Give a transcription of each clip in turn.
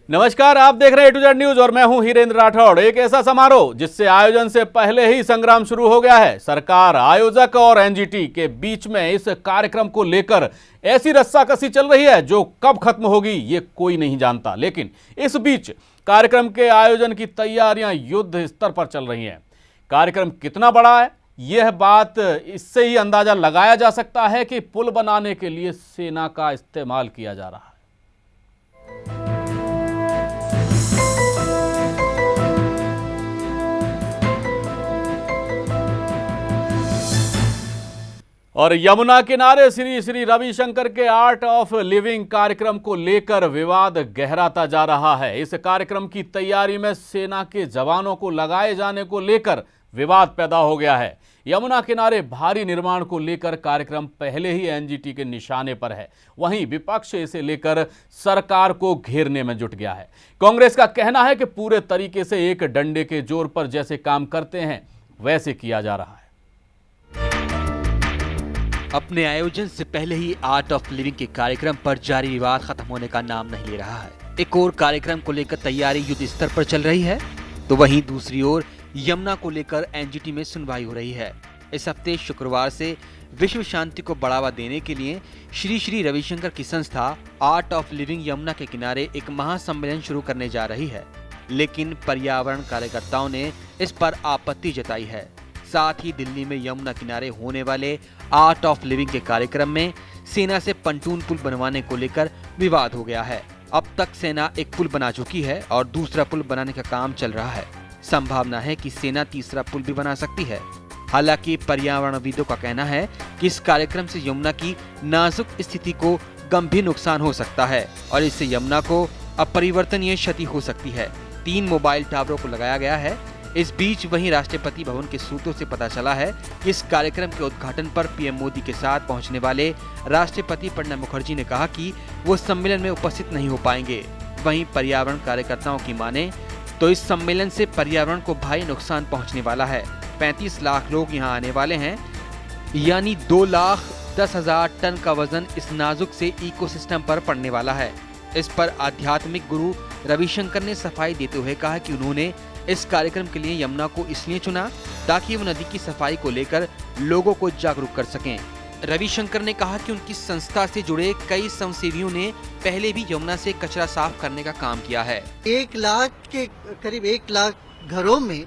नमस्कार, आप देख रहे हैं A to Z न्यूज और मैं हूं हीरेंद्र राठौड़। एक ऐसा समारोह जिससे आयोजन से पहले ही संग्राम शुरू हो गया है। सरकार, आयोजक और एनजीटी के बीच में इस कार्यक्रम को लेकर ऐसी रस्साकसी चल रही है जो कब खत्म होगी ये कोई नहीं जानता। लेकिन इस बीच कार्यक्रम के आयोजन की तैयारियां युद्ध स्तर पर चल रही हैं। कार्यक्रम कितना बड़ा है, यह बात इससे ही अंदाजा लगाया जा सकता है कि पुल बनाने के लिए सेना का इस्तेमाल किया जा रहा है। और यमुना किनारे श्री श्री रविशंकर के आर्ट ऑफ लिविंग कार्यक्रम को लेकर विवाद गहराता जा रहा है। इस कार्यक्रम की तैयारी में सेना के जवानों को लगाए जाने को लेकर विवाद पैदा हो गया है। यमुना किनारे भारी निर्माण को लेकर कार्यक्रम पहले ही एनजीटी के निशाने पर है। वहीं विपक्ष इसे लेकर सरकार को घेरने में जुट गया है। कांग्रेस का कहना है कि पूरे तरीके से एक डंडे के जोर पर जैसे काम करते हैं वैसे किया जा रहा है। अपने आयोजन से पहले ही आर्ट ऑफ लिविंग के कार्यक्रम पर जारी विवाद खत्म होने का नाम नहीं ले रहा है। एक और कार्यक्रम को लेकर तैयारी युद्ध स्तर पर चल रही है, तो वहीं दूसरी ओर यमुना को लेकर एनजीटी में सुनवाई हो रही है। इस हफ्ते शुक्रवार से विश्व शांति को बढ़ावा देने के लिए श्री श्री रविशंकर की संस्था आर्ट ऑफ लिविंग यमुना के किनारे एक महासम्मेलन शुरू करने जा रही है। लेकिन पर्यावरण कार्यकर्ताओं ने इस पर आपत्ति जताई है। साथ ही दिल्ली में यमुना किनारे होने वाले आर्ट ऑफ लिविंग के कार्यक्रम में सेना से पंटून पुल बनवाने को लेकर विवाद हो गया है। अब तक सेना एक पुल बना चुकी है और दूसरा पुल बनाने का काम चल रहा है। संभावना है कि सेना तीसरा पुल भी बना सकती है। हालांकि पर्यावरणविदों का कहना है कि इस कार्यक्रम से यमुना की नाजुक स्थिति को गंभीर नुकसान हो सकता है और इससे यमुना को अपरिवर्तनीय क्षति हो सकती है। 3 मोबाइल टावरों को लगाया गया है। इस बीच वहीं राष्ट्रपति भवन के सूत्रों से पता चला है कि इस कार्यक्रम के उद्घाटन पर पीएम मोदी के साथ पहुंचने वाले राष्ट्रपति प्रणब मुखर्जी ने कहा कि वो सम्मेलन में उपस्थित नहीं हो पाएंगे। वहीं पर्यावरण कार्यकर्ताओं की माने तो इस सम्मेलन से पर्यावरण को भारी नुकसान पहुंचने वाला है। 35 लाख लोग यहां आने वाले हैं, यानी 2,10,000 टन का वजन इस नाजुक से इकोसिस्टम पर पड़ने वाला है। इस पर आध्यात्मिक गुरु रविशंकर ने सफाई देते हुए कहा कि उन्होंने इस कार्यक्रम के लिए यमुना को इसलिए चुना ताकि वो नदी की सफाई को लेकर लोगों को जागरूक कर सकें। रविशंकर ने कहा कि उनकी संस्था से जुड़े कई स्वयंसेवियों ने पहले भी यमुना से कचरा साफ करने का काम किया है। 1 लाख के करीब 1 लाख घरों में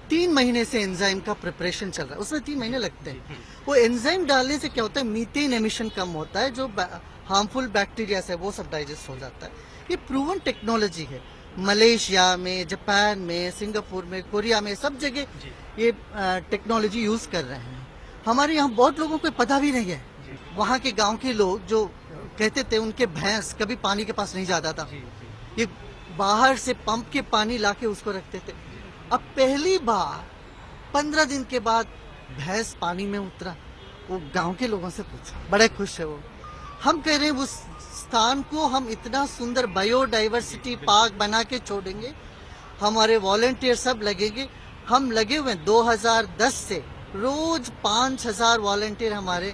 3 महीने से एंजाइम का प्रिपरेशन चल रहा है। उसमें 3 महीने लगते हैं। वो एंजाइम डालने से क्या होता है, मीथेन एमिशन कम होता है, जो हार्मफुल बैक्टीरिया है वो सब डाइजेस्ट हो जाता है। ये प्रूवन टेक्नोलॉजी है। मलेशिया में, जापान में, सिंगापुर में, कोरिया में, सब जगह ये टेक्नोलॉजी यूज कर रहे हैं। हमारे यहाँ बहुत लोगों को पता भी नहीं है। वहाँ के गांव के लोग जो कहते थे उनके भैंस कभी पानी के पास नहीं जाता था, ये बाहर से पंप के पानी लाके उसको रखते थे। अब पहली बार 15 दिन के बाद भैंस पानी में उतरा, वो गांव के लोगों से पूछा, बड़े खुश है वो। हम कह रहे हैं उस स्थान को हम इतना सुंदर बायोडाइवर्सिटी पार्क बना के छोड़ेंगे। हमारे वॉलंटियर सब लगेंगे। हम लगे हुए 2010 से रोज 5,000 वॉलंटियर हमारे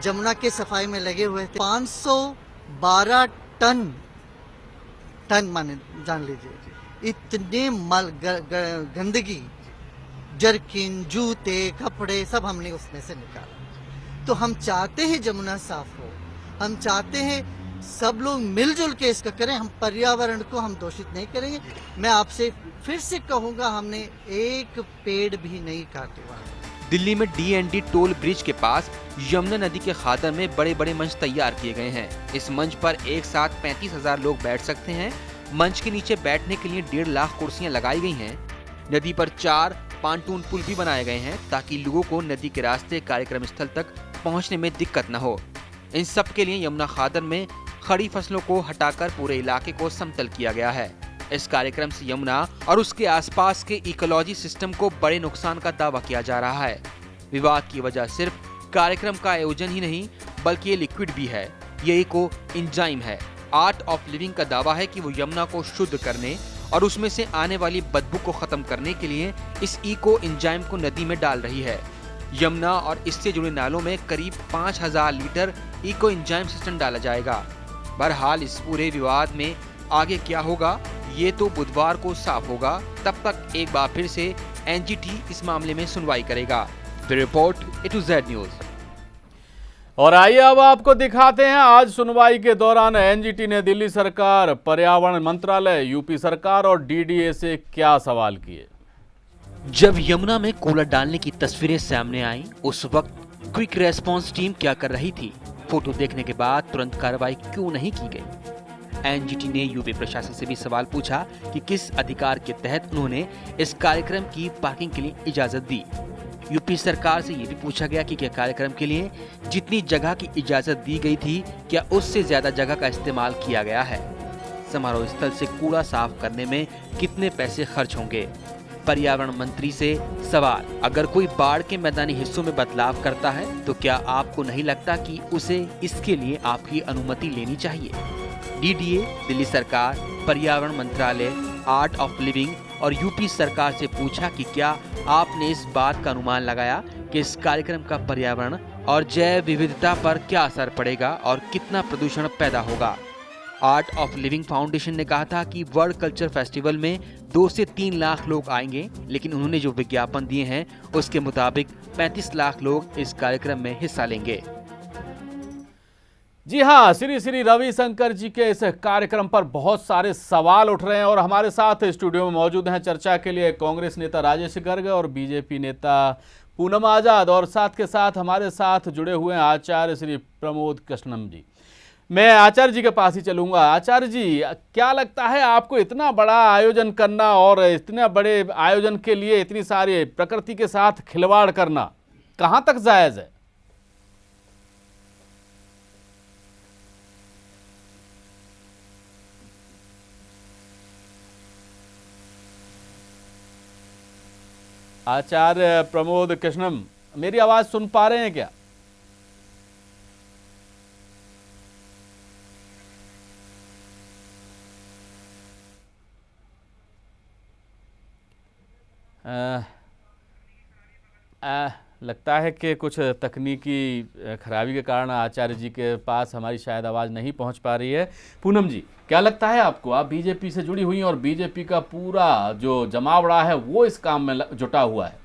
जमुना के सफाई में लगे हुए थे। 512 टन माने जान लीजिए, इतने गंदगी, जर्किन, जूते, कपड़े सब हमने उसमें से निकाला। तो हम चाहते हैं जमुना साफ हो। हम चाहते हैं सब लोग मिलजुल के इसका करें। हम पर्यावरण को हम दोषित नहीं करेंगे। मैं आपसे फिर से कहूंगा, हमने एक पेड़ भी नहीं काटे। दिल्ली में डीएनडी टोल ब्रिज के पास यमुना नदी के खादर में बड़े बड़े मंच तैयार किए गए हैं। इस मंच पर एक साथ 35,000 लोग बैठ सकते हैं। मंच के नीचे बैठने के लिए 1.5 लाख कुर्सियां लगाई गई हैं। नदी पर 4 पांटून पुल भी बनाए गए हैं ताकि लोगों को नदी के रास्ते कार्यक्रम स्थल तक पहुँचने में दिक्कत न हो। इन सब के लिए यमुना खादर में खड़ी फसलों को हटाकर पूरे इलाके को समतल किया गया है। इस कार्यक्रम से यमुना और उसके आसपास के इकोलॉजी सिस्टम को बड़े नुकसान का दावा किया जा रहा है। विवाद की वजह सिर्फ कार्यक्रम का आयोजन ही नहीं बल्कि ये लिक्विड भी है। ये इको एंजाइम है। आर्ट ऑफ लिविंग का दावा है कि वो यमुना को शुद्ध करने और उसमें से आने वाली बदबू को खत्म करने के लिए इस इको एंजाइम को नदी में डाल रही है। यमुना और इससे जुड़े नालों में करीब 5,000 लीटर इको एंजाइम सिस्टम डाला जाएगा। बहरहाल इस पूरे विवाद में आगे क्या होगा ये तो बुधवार को साफ होगा। तब तक एक बार फिर से एनजीटी इस मामले में सुनवाई करेगा। Bureau report A2Z news. और आइए अब आपको दिखाते हैं आज सुनवाई के दौरान एनजीटी ने दिल्ली सरकार, पर्यावरण मंत्रालय, यूपी सरकार और डीडीए से क्या सवाल किए। जब यमुना में कूलर डालने की तस्वीरें सामने आईं, उस वक्त क्विक रेस्पॉन्स टीम क्या कर रही थी? फोटो देखने के बाद तुरंत कार्रवाई क्यों नहीं की गई? एनजीटी ने यूपी प्रशासन से भी सवाल पूछा कि किस अधिकार के तहत उन्होंने इस कार्यक्रम की पार्किंग के लिए इजाजत दी। यूपी सरकार से ये भी पूछा गया कि क्या कार्यक्रम के लिए जितनी जगह की इजाजत दी गई थी, क्या उससे ज्यादा जगह का इस्तेमाल किया गया है? समारोह स्थल से कूड़ा साफ करने में कितने पैसे खर्च होंगे? पर्यावरण मंत्री से सवाल, अगर कोई बाढ़ के मैदानी हिस्सों में बदलाव करता है तो क्या आपको नहीं लगता कि उसे इसके लिए आपकी अनुमति लेनी चाहिए? डीडीए, दिल्ली सरकार, पर्यावरण मंत्रालय, आर्ट ऑफ लिविंग और यूपी सरकार से पूछा कि क्या आपने इस बात का अनुमान लगाया कि इस कार्यक्रम का पर्यावरण और जैव विविधता पर क्या असर पड़ेगा और कितना प्रदूषण पैदा होगा? आर्ट ऑफ लिविंग फाउंडेशन ने कहा था कि वर्ल्ड कल्चर फेस्टिवल में 2 से 3 लाख लोग आएंगे, लेकिन उन्होंने जो विज्ञापन दिए हैं उसके मुताबिक 35 लाख लोग इस कार्यक्रम में हिस्सा लेंगे। जी हाँ, श्री श्री रविशंकर जी के इस कार्यक्रम पर बहुत सारे सवाल उठ रहे हैं और हमारे साथ स्टूडियो में मौजूद हैं चर्चा के लिए कांग्रेस नेता राजेश गर्ग और बीजेपी नेता पूनम आजाद, और साथ के साथ हमारे साथ जुड़े हुए हैं आचार्य श्री प्रमोद कृष्णम जी। मैं आचार्य जी के पास ही चलूंगा। आचार्य जी, क्या लगता है आपको इतना बड़ा आयोजन करना और इतने बड़े आयोजन के लिए इतनी सारी प्रकृति के साथ खिलवाड़ करना कहां तक जायज है? आचार्य प्रमोद कृष्णम, मेरी आवाज सुन पा रहे हैं क्या? लगता है कि कुछ तकनीकी खराबी के कारण आचार्य जी के पास हमारी शायद आवाज़ नहीं पहुंच पा रही है। पूनम जी, क्या लगता है आपको? आप बीजेपी से जुड़ी हुई हैं और बीजेपी का पूरा जो जमावड़ा है वो इस काम में जुटा हुआ है।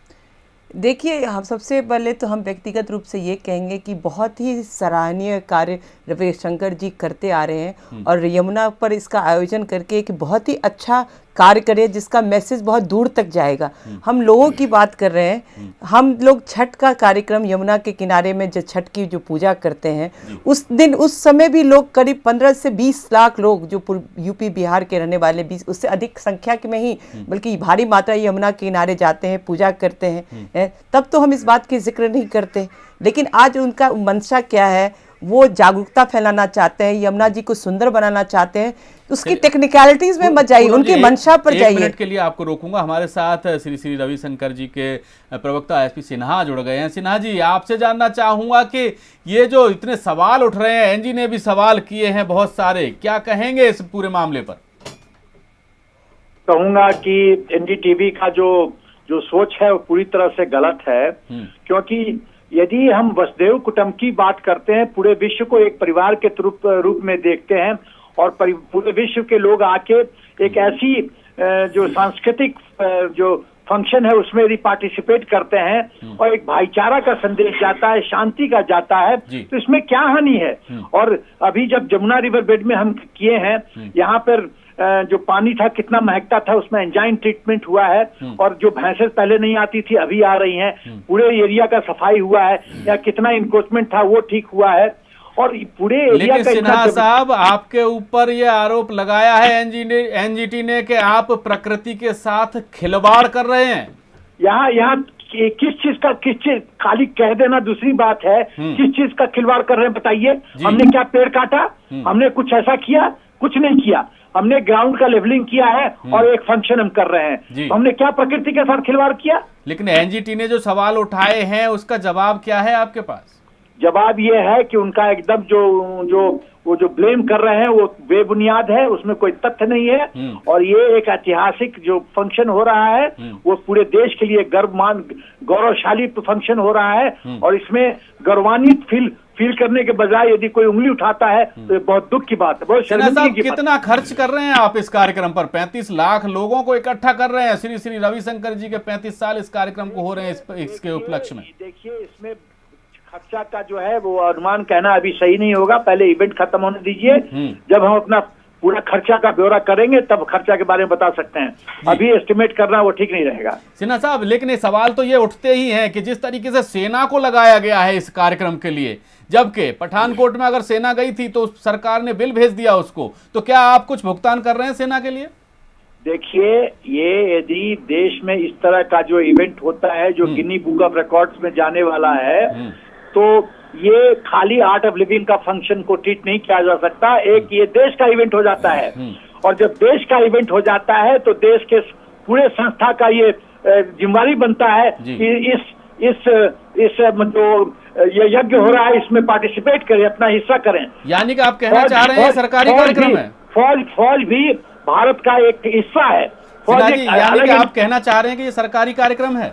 देखिए, हम सबसे पहले तो हम व्यक्तिगत रूप से ये कहेंगे कि बहुत ही सराहनीय कार्य रविशंकर जी करते आ रहे हैं और यमुना पर इसका आयोजन करके एक बहुत ही अच्छा कार्य करे जिसका मैसेज बहुत दूर तक जाएगा। हम लोगों की बात कर रहे हैं। हम लोग छठ का कार्यक्रम यमुना के किनारे में जो छठ की जो पूजा करते हैं उस दिन, उस समय भी लोग करीब 15 से 20 लाख लोग जो यूपी बिहार के रहने वाले 20 उससे अधिक संख्या के में ही बल्कि भारी मात्रा यमुना के किनारे जाते हैं, पूजा करते हैं। तब तो हम इस बात की जिक्र नहीं करते, लेकिन आज उनका मंशा क्या है? वो जागरूकता फैलाना चाहते हैं, यमुना जी को सुंदर बनाना चाहते हैं। उसकी टेक्निकलिटीज में मत जाइए, उनकी मंशा पर जाइए। 1 मिनट के लिए आपको रोकूंगा। हमारे साथ श्री श्री रविशंकर जी के प्रवक्ता एसपी सिन्हा जुड़ गए हैं। सिन्हा जी, आपसे जानना चाहूंगा कि ये जो इतने सवाल उठ रहे हैं, एनजी ने भी सवाल किए हैं बहुत सारे, क्या कहेंगे इस पूरे मामले पर? कहूंगा कि एनडीटीवी का जो सोच है वो पूरी तरह से गलत है, क्योंकि यदि हम वसुधैव कुटुंब की बात करते हैं, पूरे विश्व को एक परिवार के रूप में देखते हैं और पूरे विश्व के लोग आके एक ऐसी जो सांस्कृतिक जो फंक्शन है उसमें यदि पार्टिसिपेट करते हैं और एक भाईचारा का संदेश जाता है, शांति का जाता है, तो इसमें क्या हानि है? और अभी जब जमुना रिवर बेड में हम किए हैं, यहाँ पर जो पानी था कितना महकता था, उसमें एंजाइम ट्रीटमेंट हुआ है और जो भैंसें पहले नहीं आती थी अभी आ रही हैं, पूरे एरिया का सफाई हुआ है, या कितना इन्क्रोचमेंट था वो ठीक हुआ है और पूरे एरिया का। सिन्हा साहब, आपके ऊपर ये आरोप लगाया है एनजीटी ने कि आप प्रकृति के साथ खिलवाड़ कर रहे हैं। यहाँ किस चीज खाली कह देना दूसरी बात है, किस चीज का खिलवाड़ कर रहे हैं बताइए? हमने क्या पेड़ काटा? हमने कुछ ऐसा किया? कुछ नहीं किया। हमने ग्राउंड का लेवलिंग किया है और एक फंक्शन हम कर रहे हैं। हमने क्या प्रकृति के साथ खिलवाड़ किया? लेकिन एनजीटी ने जो सवाल उठाए हैं उसका जवाब क्या है आपके पास? जवाब ये है कि उनका एकदम जो वो जो ब्लेम कर रहे हैं वो बेबुनियाद है, उसमें कोई तथ्य नहीं है। और ये एक ऐतिहासिक जो फंक्शन हो रहा है वो पूरे देश के लिए गौरवशाली फंक्शन हो रहा है। और इसमें गौरवान्वित फील करने के बजाय यदि कोई उंगली उठाता है तो ये बहुत दुख की बात है, बहुत शर्मिंदगी की बात है। कितना खर्च कर रहे हैं आप इस कार्यक्रम पर? 35 लाख लोगों को इकट्ठा कर रहे हैं। श्री श्री रविशंकर जी के 35 साल इस कार्यक्रम को हो रहे हैं इसके उपलक्ष्य में। देखिए, इसमें खर्चा का जो है वो अनुमान कहना अभी सही नहीं होगा। पहले इवेंट खत्म होने दीजिए, जब हम अपना पूरा खर्चा का ब्यौरा करेंगे तब खर्चा के बारे में बता सकते हैं। अभी एस्टिमेट करना वो ठीक नहीं रहेगा। सिन्हा साहब, लेकिन ये सवाल तो ये उठते ही हैं कि जिस तरीके से सेना को लगाया गया है इस कार्यक्रम के लिए, जबकि पठानकोट में अगर सेना गई थी तो सरकार ने बिल भेज दिया उसको, तो क्या आप कुछ भुगतान कर रहे हैं सेना के लिए? देखिए, ये यदि देश में इस तरह का जो इवेंट होता है जो गिनी बुक ऑफ रिकॉर्ड्स में जाने वाला है, तो ये खाली आर्ट ऑफ लिविंग का फंक्शन को ट्रीट नहीं किया जा सकता। एक ये देश का इवेंट हो जाता है, और जब देश का इवेंट हो जाता है तो देश के पूरे संस्था का ये जिम्मेदारी बनता है कि इस जो ये यज्ञ हो रहा है इसमें पार्टिसिपेट करें, अपना हिस्सा करें। यानी कि आप कहना चाह रहे हैं सरकारी कार्यक्रम है? फौज भी भारत का एक हिस्सा है। यानी कि आप कहना चाह रहे हैं कि ये सरकारी कार्यक्रम है?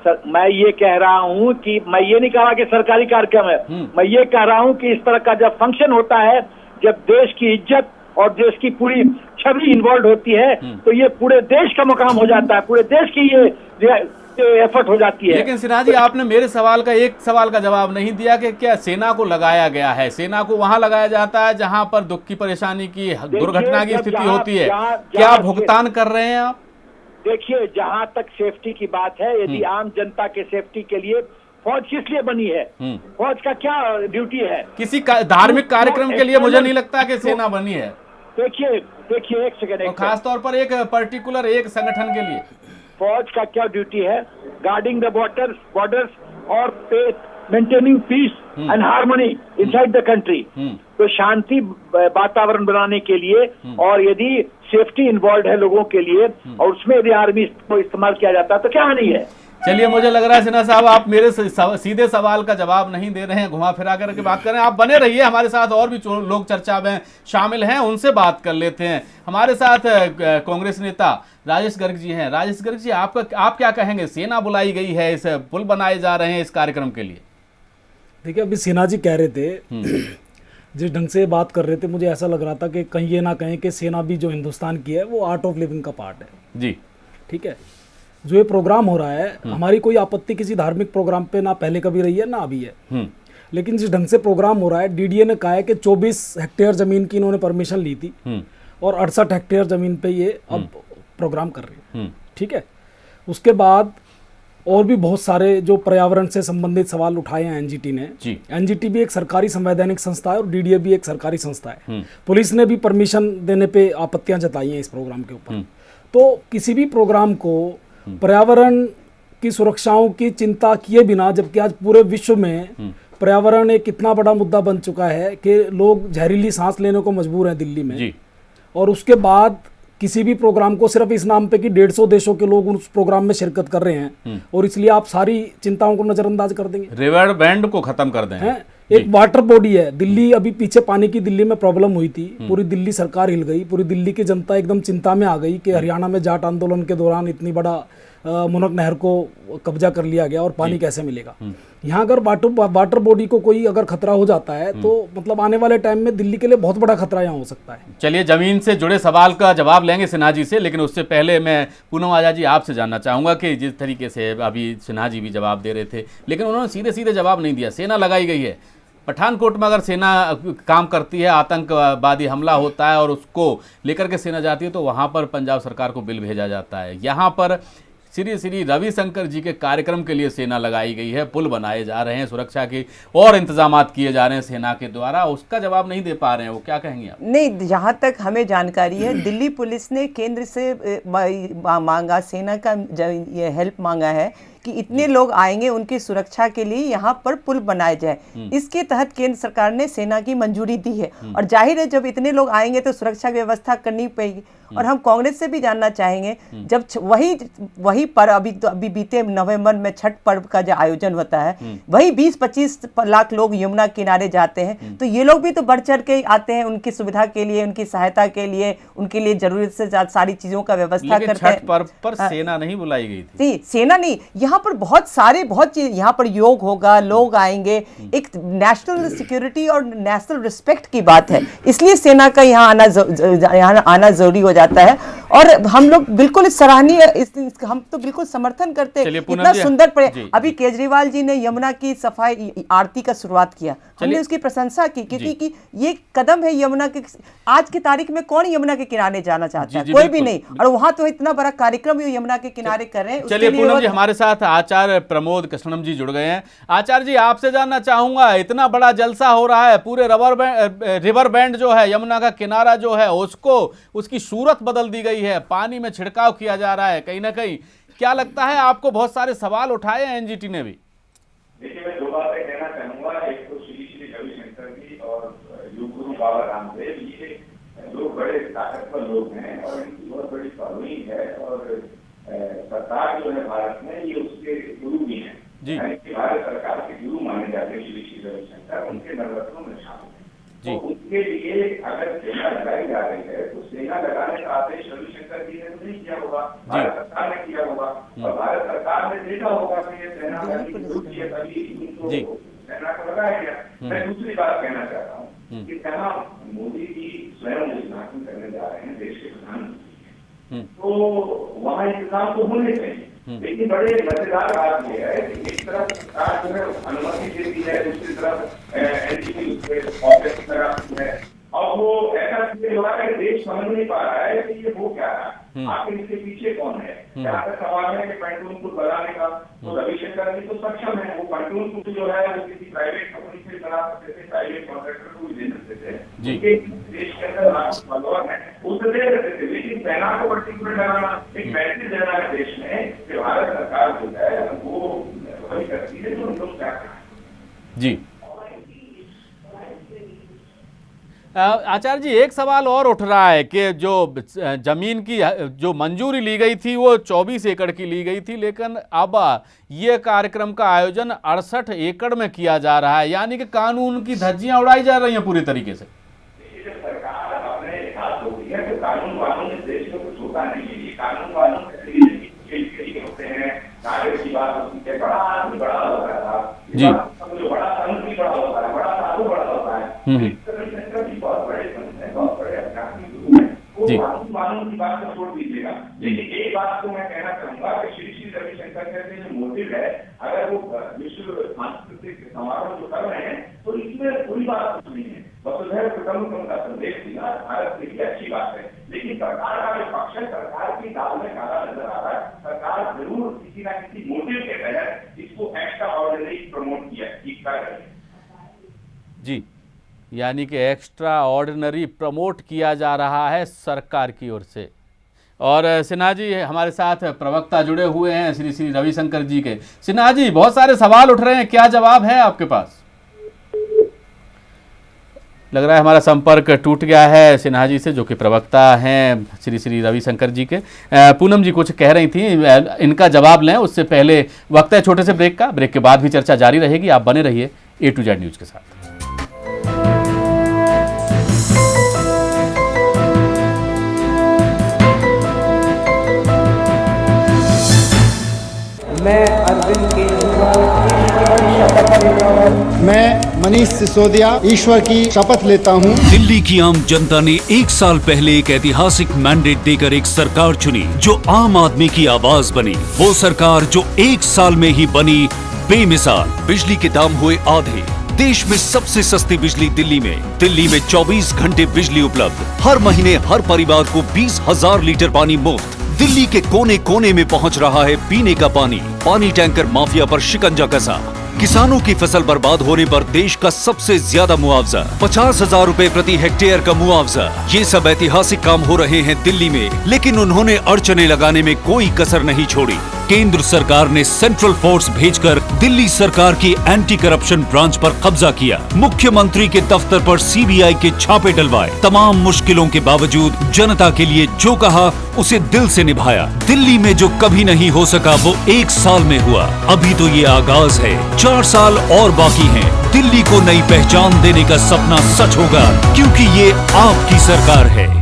सर, मैं ये कह रहा हूँ कि मैं ये नहीं कह रहा कि सरकारी कार्यक्रम है, मैं ये कह रहा हूँ कि इस तरह का जब फंक्शन होता है, जब देश की इज्जत और देश की पूरी छवि इन्वॉल्व होती है, तो ये पूरे देश का मुकाम हो जाता है, पूरे देश की ये एफर्ट हो जाती है। लेकिन सिन्हा जी, आपने मेरे एक सवाल का जवाब नहीं दिया कि क्या सेना को लगाया गया है? सेना को वहां लगाया जाता है जहां पर दुख की, परेशानी की, दुर्घटना की स्थिति होती है। क्या भुगतान कर रहे हैं आप? देखिए, जहां तक सेफ्टी की बात है, यदि आम जनता के सेफ्टी के लिए फौज किस लिए बनी है? फौज का क्या ड्यूटी है? किसी धार्मिक कार्यक्रम के लिए मुझे नहीं लगता कि सेना बनी है। देखिए एक सेकंड, खास तौर पर एक पर्टिकुलर एक संगठन के लिए फौज का क्या ड्यूटी है? गार्डिंग द बॉर्डर्स और maintaining peace and harmony inside the country. तो शांति वातावरण बनाने के लिए, और यदि सेफ्टी इन्वॉल्व है लोगों के लिए, और उसमें यदि आर्मी को इस्तेमाल किया जाता है तो क्या हानि है? चलिए, मुझे लग रहा है सिन्हा साहब आप मेरे सीधे सवाल का जवाब नहीं दे रहे हैं, घुमा फिरा करके बात कर रहे हैं। आप बने रहिए, हमारे साथ और भी लोग चर्चा में शामिल हैं, उनसे बात कर लेते हैं। हमारे साथ कांग्रेस नेता राजेश गर्ग जी हैं। राजेश गर्ग जी, आप क्या कहेंगे? सेना बुलाई गई है, इस पुल बनाए जा रहे हैं इस कार्यक्रम के लिए। देखिए, अभी सिन्हा जी कह रहे थे, जिस ढंग से बात कर रहे थे, मुझे ऐसा लग रहा था कि कहीं ये ना कहें कि सेना भी जो हिंदुस्तान की है वो आर्ट ऑफ लिविंग का पार्ट है जी। ठीक है, जो ये प्रोग्राम हो रहा है, हमारी कोई आपत्ति किसी धार्मिक प्रोग्राम पे ना पहले कभी रही है ना अभी है, लेकिन जिस ढंग से प्रोग्राम हो रहा है, डीडीए ने कहा है कि 24 हेक्टेयर जमीन की इन्होंने परमिशन ली थी और 68 हेक्टेयर जमीन पे ये अब प्रोग्राम कर रही है। ठीक है, उसके बाद और भी बहुत सारे जो पर्यावरण से संबंधित सवाल उठाए हैं एनजीटी ने। एनजीटी भी एक सरकारी संवैधानिक संस्था है और डीडीए भी एक सरकारी संस्था है। पुलिस ने भी परमिशन देने पे आपत्तियां जताई हैं इस प्रोग्राम के ऊपर। तो किसी भी प्रोग्राम को पर्यावरण की सुरक्षाओं की चिंता किए बिना, जबकि आज पूरे विश्व में पर्यावरण एक इतना बड़ा मुद्दा बन चुका है कि लोग जहरीली सांस लेने को मजबूर हैं दिल्ली में, और उसके बाद किसी भी प्रोग्राम को सिर्फ इस नाम पे कि 150 देशों के लोग उस प्रोग्राम में शिरकत कर रहे हैं और इसलिए आप सारी चिंताओं को नजरअंदाज कर देंगे, रिवर बैंड को खत्म कर दें। एक वाटर बॉडी है दिल्ली, अभी पीछे पानी की दिल्ली में प्रॉब्लम हुई थी, पूरी दिल्ली सरकार हिल गई, पूरी दिल्ली की जनता एकदम चिंता में आ गई कि हरियाणा में जाट आंदोलन के दौरान इतनी बड़ा मुनक नहर को कब्जा कर लिया गया और पानी कैसे मिलेगा। यहाँ अगर वाटर बॉडी को कोई अगर खतरा हो जाता है तो मतलब आने वाले टाइम में दिल्ली के लिए बहुत बड़ा खतरा यहाँ हो सकता है। चलिए, जमीन से जुड़े सवाल का जवाब लेंगे सिन्हा जी से, लेकिन उससे पहले मैं पूनम आजाद जी आपसे जानना चाहूंगा कि जिस तरीके से अभी सिन्हा जी भी जवाब दे रहे थे, लेकिन उन्होंने सीधे सीधे जवाब नहीं दिया। सेना लगाई गई है, पठानकोट में अगर सेना काम करती है, आतंकवादी हमला होता है और उसको लेकर के सेना जाती है तो वहाँ पर पंजाब सरकार को बिल भेजा जाता है। यहाँ पर श्री श्री रविशंकर जी के कार्यक्रम के लिए सेना लगाई गई है, पुल बनाए जा रहे हैं, सुरक्षा के और इंतजामात किए जा रहे हैं सेना के द्वारा, उसका जवाब नहीं दे पा रहे हैं, वो क्या कहेंगे आप? नहीं, जहाँ तक हमें जानकारी है, दिल्ली पुलिस ने केंद्र से मांगा, सेना का ये हेल्प मांगा है कि इतने लोग आएंगे, उनकी सुरक्षा के लिए यहाँ पर पुल बनाया जाए। इसके तहत केंद्र सरकार ने सेना की मंजूरी दी है और जाहिर है जब इतने लोग आएंगे तो सुरक्षा की व्यवस्था करनी पड़ेगी। और हम कांग्रेस से भी जानना चाहेंगे, जब वही पर अभी बीते नवंबर में छठ पर्व का जो आयोजन होता है, वही 20-25 लाख लोग यमुना किनारे जाते हैं, तो ये लोग भी तो बढ़ चढ़ के आते हैं उनकी सुविधा के लिए, उनकी सहायता के लिए, उनके लिए जरूरत से सारी चीजों का व्यवस्था करते हैं। छठ पर्व पर सेना नहीं बुलाई गई थी। नहीं, सेना नहीं, यहाँ पर बहुत चीज, यहाँ पर योग होगा, लोग आएंगे, एक नेशनल सिक्योरिटी और नेशनल रिस्पेक्ट की बात है, इसलिए सेना का यहाँ आना जरूरी हो जाता है। और हम लोग बिल्कुल सराहनीय, हम तो बिल्कुल समर्थन करते हैं, इतना सुंदर अभी केजरीवाल जी ने यमुना की सफाई आरती का शुरुआत किया, हमने उसकी प्रशंसा की, क्योंकि ये कदम है यमुना के। आज की तारीख में कौन यमुना के किनारे जाना चाहता है? कोई भी नहीं। और वहां तो इतना बड़ा कार्यक्रम यमुना के किनारे कर रहे हैं। चलिए पूनम जी, हमारे साथ आचार्य प्रमोद कृष्णम जी जुड़ गए हैं। आचार्य जी, आपसे जानना चाहूंगा, इतना बड़ा जलसा हो रहा है, पूरे रिवर बैंड जो है, यमुना का किनारा जो है, उसकी सूरत बदल दी गई है, पानी में छिड़काव किया जा रहा है, कहीं ना कहीं क्या लगता है आपको? बहुत सारे सवाल उठाए हैं एनजीटी ने भी। देखिए, मैं दो बातें कहना चाहूंगा। एक तो श्री श्री रविशंकर जी और योग गुरु बाबा रामदेव, ये लोग बड़े ताकतवर लोग हैं और इनकी बहुत बड़ी फॉलोइंग है और सरकार जो है भारत में, ये उसके गुरु भी हैं। भारत सरकार के गुरु माने जाते हैं श्री श्री रविशंकर, उनके नेतृत्व में शामिल है। तो उसके लिए अगर सेना लगाई जा रही है तो सेना लगाने का आदेश रविशंकर जी ने नहीं किया होगा, भारत सरकार ने किया होगा और भारत सरकार ने देखा होगा कि ये सेना तभी इनको सेना को लगाया गया। मैं दूसरी बात कहना चाहता हूँ कि जहाँ मोदी जी स्वयं उद्घाटन करने जा रहे हैं, देश के प्रधानमंत्री, तो वहाँ इंतजाम तो होने चाहिए। लेकिन बड़े मजेदार बात यह है कि एक तरफ सरकार जो है अनुमति देती है, दूसरी तरफ एनजीटी ऑफिस की तरफ है, और वो ऐसा हो रहा है कि देश समझ नहीं पा रहा है कि ये हो क्या रहा है, आखिर इसके पीछे कौन है। जहाँ तक सवाल है कि पंटून पुल बनाने का, तो रविशंकर जी तो सक्षम है, वो पंटून पुल जो है वो किसी प्राइवेट कंपनी से बना सकते थे, प्राइवेट कॉन्ट्रैक्टर को भी दे सकते थे, देश के अंदर लाखों फॉलोअर है, उसे दे सकते थे। लेकिन सेना को पर्टिकुलर लगाना, एक मैसेज देना है देश में कि भारत सरकार जो है वो वही करती है जो हम लोग चाहते हैं। जी आचार्य जी, एक सवाल और उठ रहा है कि जो जमीन की जो मंजूरी ली गई थी वो 24 एकड़ की ली गई थी, लेकिन अब ये कार्यक्रम का आयोजन 68 एकड़ में किया जा रहा है, यानी कि कानून की धज्जियां उड़ाई जा रही हैं पूरी तरीके से। सरकार अपने हाथ हो गई है कि कानून वालों ने देश में कुछ होता नहीं है, ये कानून वालों होते हैं, कागज की बात होती है, बड़ा आदमी बड़ा होता है, जो बड़ा कानून भी बड़ा होता है, बड़ा साधु बड़ा होता है, बहुत बड़े संत हैं, बहुत बड़े अध्यात्मिक गुरु हैं, वो कानून वालों की बात को छोड़ दीजिएगा। लेकिन एक बात तो मैं कहना चाहूंगा कि श्री श्री रविशंकर के जो मोटिव है, अगर वो विश्व सांस्कृतिक समारोह जो कर रहे हैं तो इसमें कोई बात कुछ नहीं है, वसुधैव कुटुंबकम का संदेश दिया भारत के लिए अच्छी बात है। लेकिन सरकार का जो पक्ष है, सरकार की दाल में काला नजर आ रहा है, सरकार जरूर किसी न किसी मोटिव के तहत इसको एक्स्ट्रा ऑर्डिनरी प्रमोट किया कर रही है। जी, यानी कि एक्स्ट्रा ऑर्डिनरी प्रमोट किया जा रहा है सरकार की ओर से। और सिन्हा जी हमारे साथ प्रवक्ता जुड़े हुए हैं श्री श्री रविशंकर जी के। सिन्हा जी, बहुत सारे सवाल उठ रहे हैं, क्या जवाब है आपके पास? लग रहा है हमारा संपर्क टूट गया है सिन्हा जी से, जो कि प्रवक्ता हैं श्री श्री रविशंकर जी के। पूनम जी कुछ कह रही थी, इनका जवाब लें उससे पहले वक्त है छोटे से ब्रेक का। ब्रेक के बाद भी चर्चा जारी रहेगी, आप बने रहिए A to Z न्यूज के साथ। मैं अरविंद केजरीवाल मैं मनीष सिसोदिया ईश्वर की शपथ लेता हूं। दिल्ली की आम जनता ने एक साल पहले एक ऐतिहासिक मैंडेट देकर एक सरकार चुनी जो आम आदमी की आवाज बनी। वो सरकार जो एक साल में ही बनी बेमिसाल। बिजली के दाम हुए आधे, देश में सबसे सस्ती बिजली दिल्ली में 24 घंटे बिजली उपलब्ध। हर महीने हर परिवार को 20,000 लीटर पानी मुफ्त। दिल्ली के कोने कोने में पहुंच रहा है पीने का पानी। पानी टैंकर माफिया पर शिकंजा कसा। किसानों की फसल बर्बाद होने पर देश का सबसे ज्यादा मुआवजा, 50,000 रुपए प्रति हेक्टेयर का मुआवजा। ये सब ऐतिहासिक काम हो रहे हैं दिल्ली में, लेकिन उन्होंने अड़चने लगाने में कोई कसर नहीं छोड़ी। केंद्र सरकार ने सेंट्रल फोर्स भेजकर दिल्ली सरकार की एंटी करप्शन ब्रांच पर कब्जा किया। मुख्यमंत्री के दफ्तर पर सीबीआई के छापे डलवाए। तमाम मुश्किलों के बावजूद जनता के लिए जो कहा उसे दिल से निभाया। दिल्ली में जो कभी नहीं हो सका वो 1 साल में हुआ। अभी तो ये आगाज है, 4 साल और बाकी हैं। दिल्ली को नई पहचान देने का सपना सच होगा, क्योंकि ये आपकी सरकार है।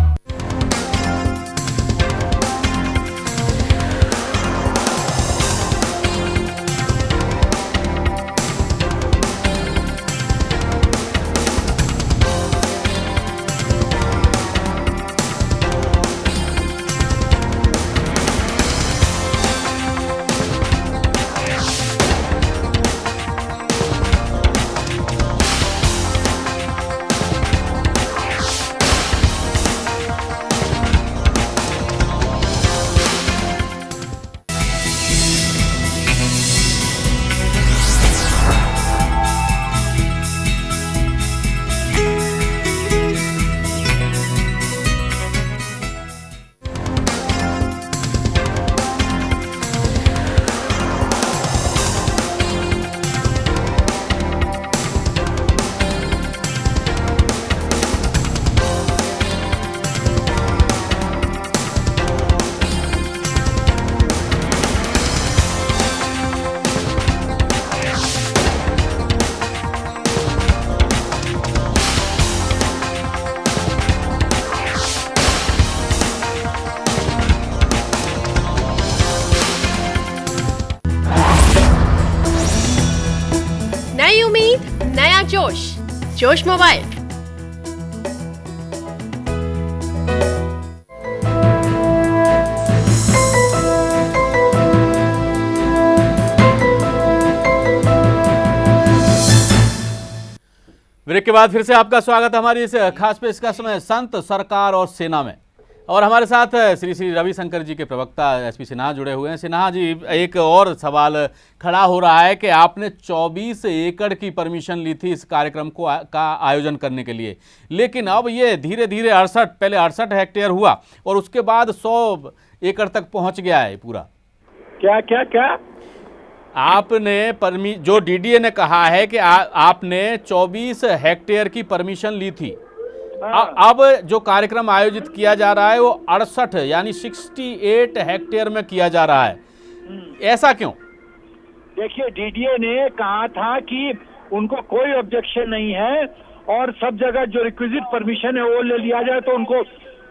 नई उम्मीद, नया जोश, जोश मोबाइल। ब्रेक के बाद फिर से आपका स्वागत है हमारी इस खास पेशकश में संत, सरकार और सेना में। और हमारे साथ श्री श्री रविशंकर जी के प्रवक्ता एसपी सिन्हा जुड़े हुए हैं। सिन्हा जी, एक और सवाल खड़ा हो रहा है कि आपने 24 एकड़ की परमिशन ली थी इस कार्यक्रम का आयोजन करने के लिए, लेकिन अब ये धीरे धीरे 68, पहले 68 हेक्टेयर हुआ और उसके बाद 100 एकड़ तक पहुंच गया है पूरा। क्या क्या क्या आपने जो डीडीए ने कहा है कि आपने 24 हेक्टेयर की परमिशन ली थी। अब जो कार्यक्रम आयोजित किया जा रहा है वो 68 यानी 68 हेक्टेयर में किया जा रहा है, ऐसा क्यों? देखिए, डीडीए ने कहा था कि उनको कोई ऑब्जेक्शन नहीं है और सब जगह जो रिक्विजिट परमिशन है वो ले लिया जाए। तो उनको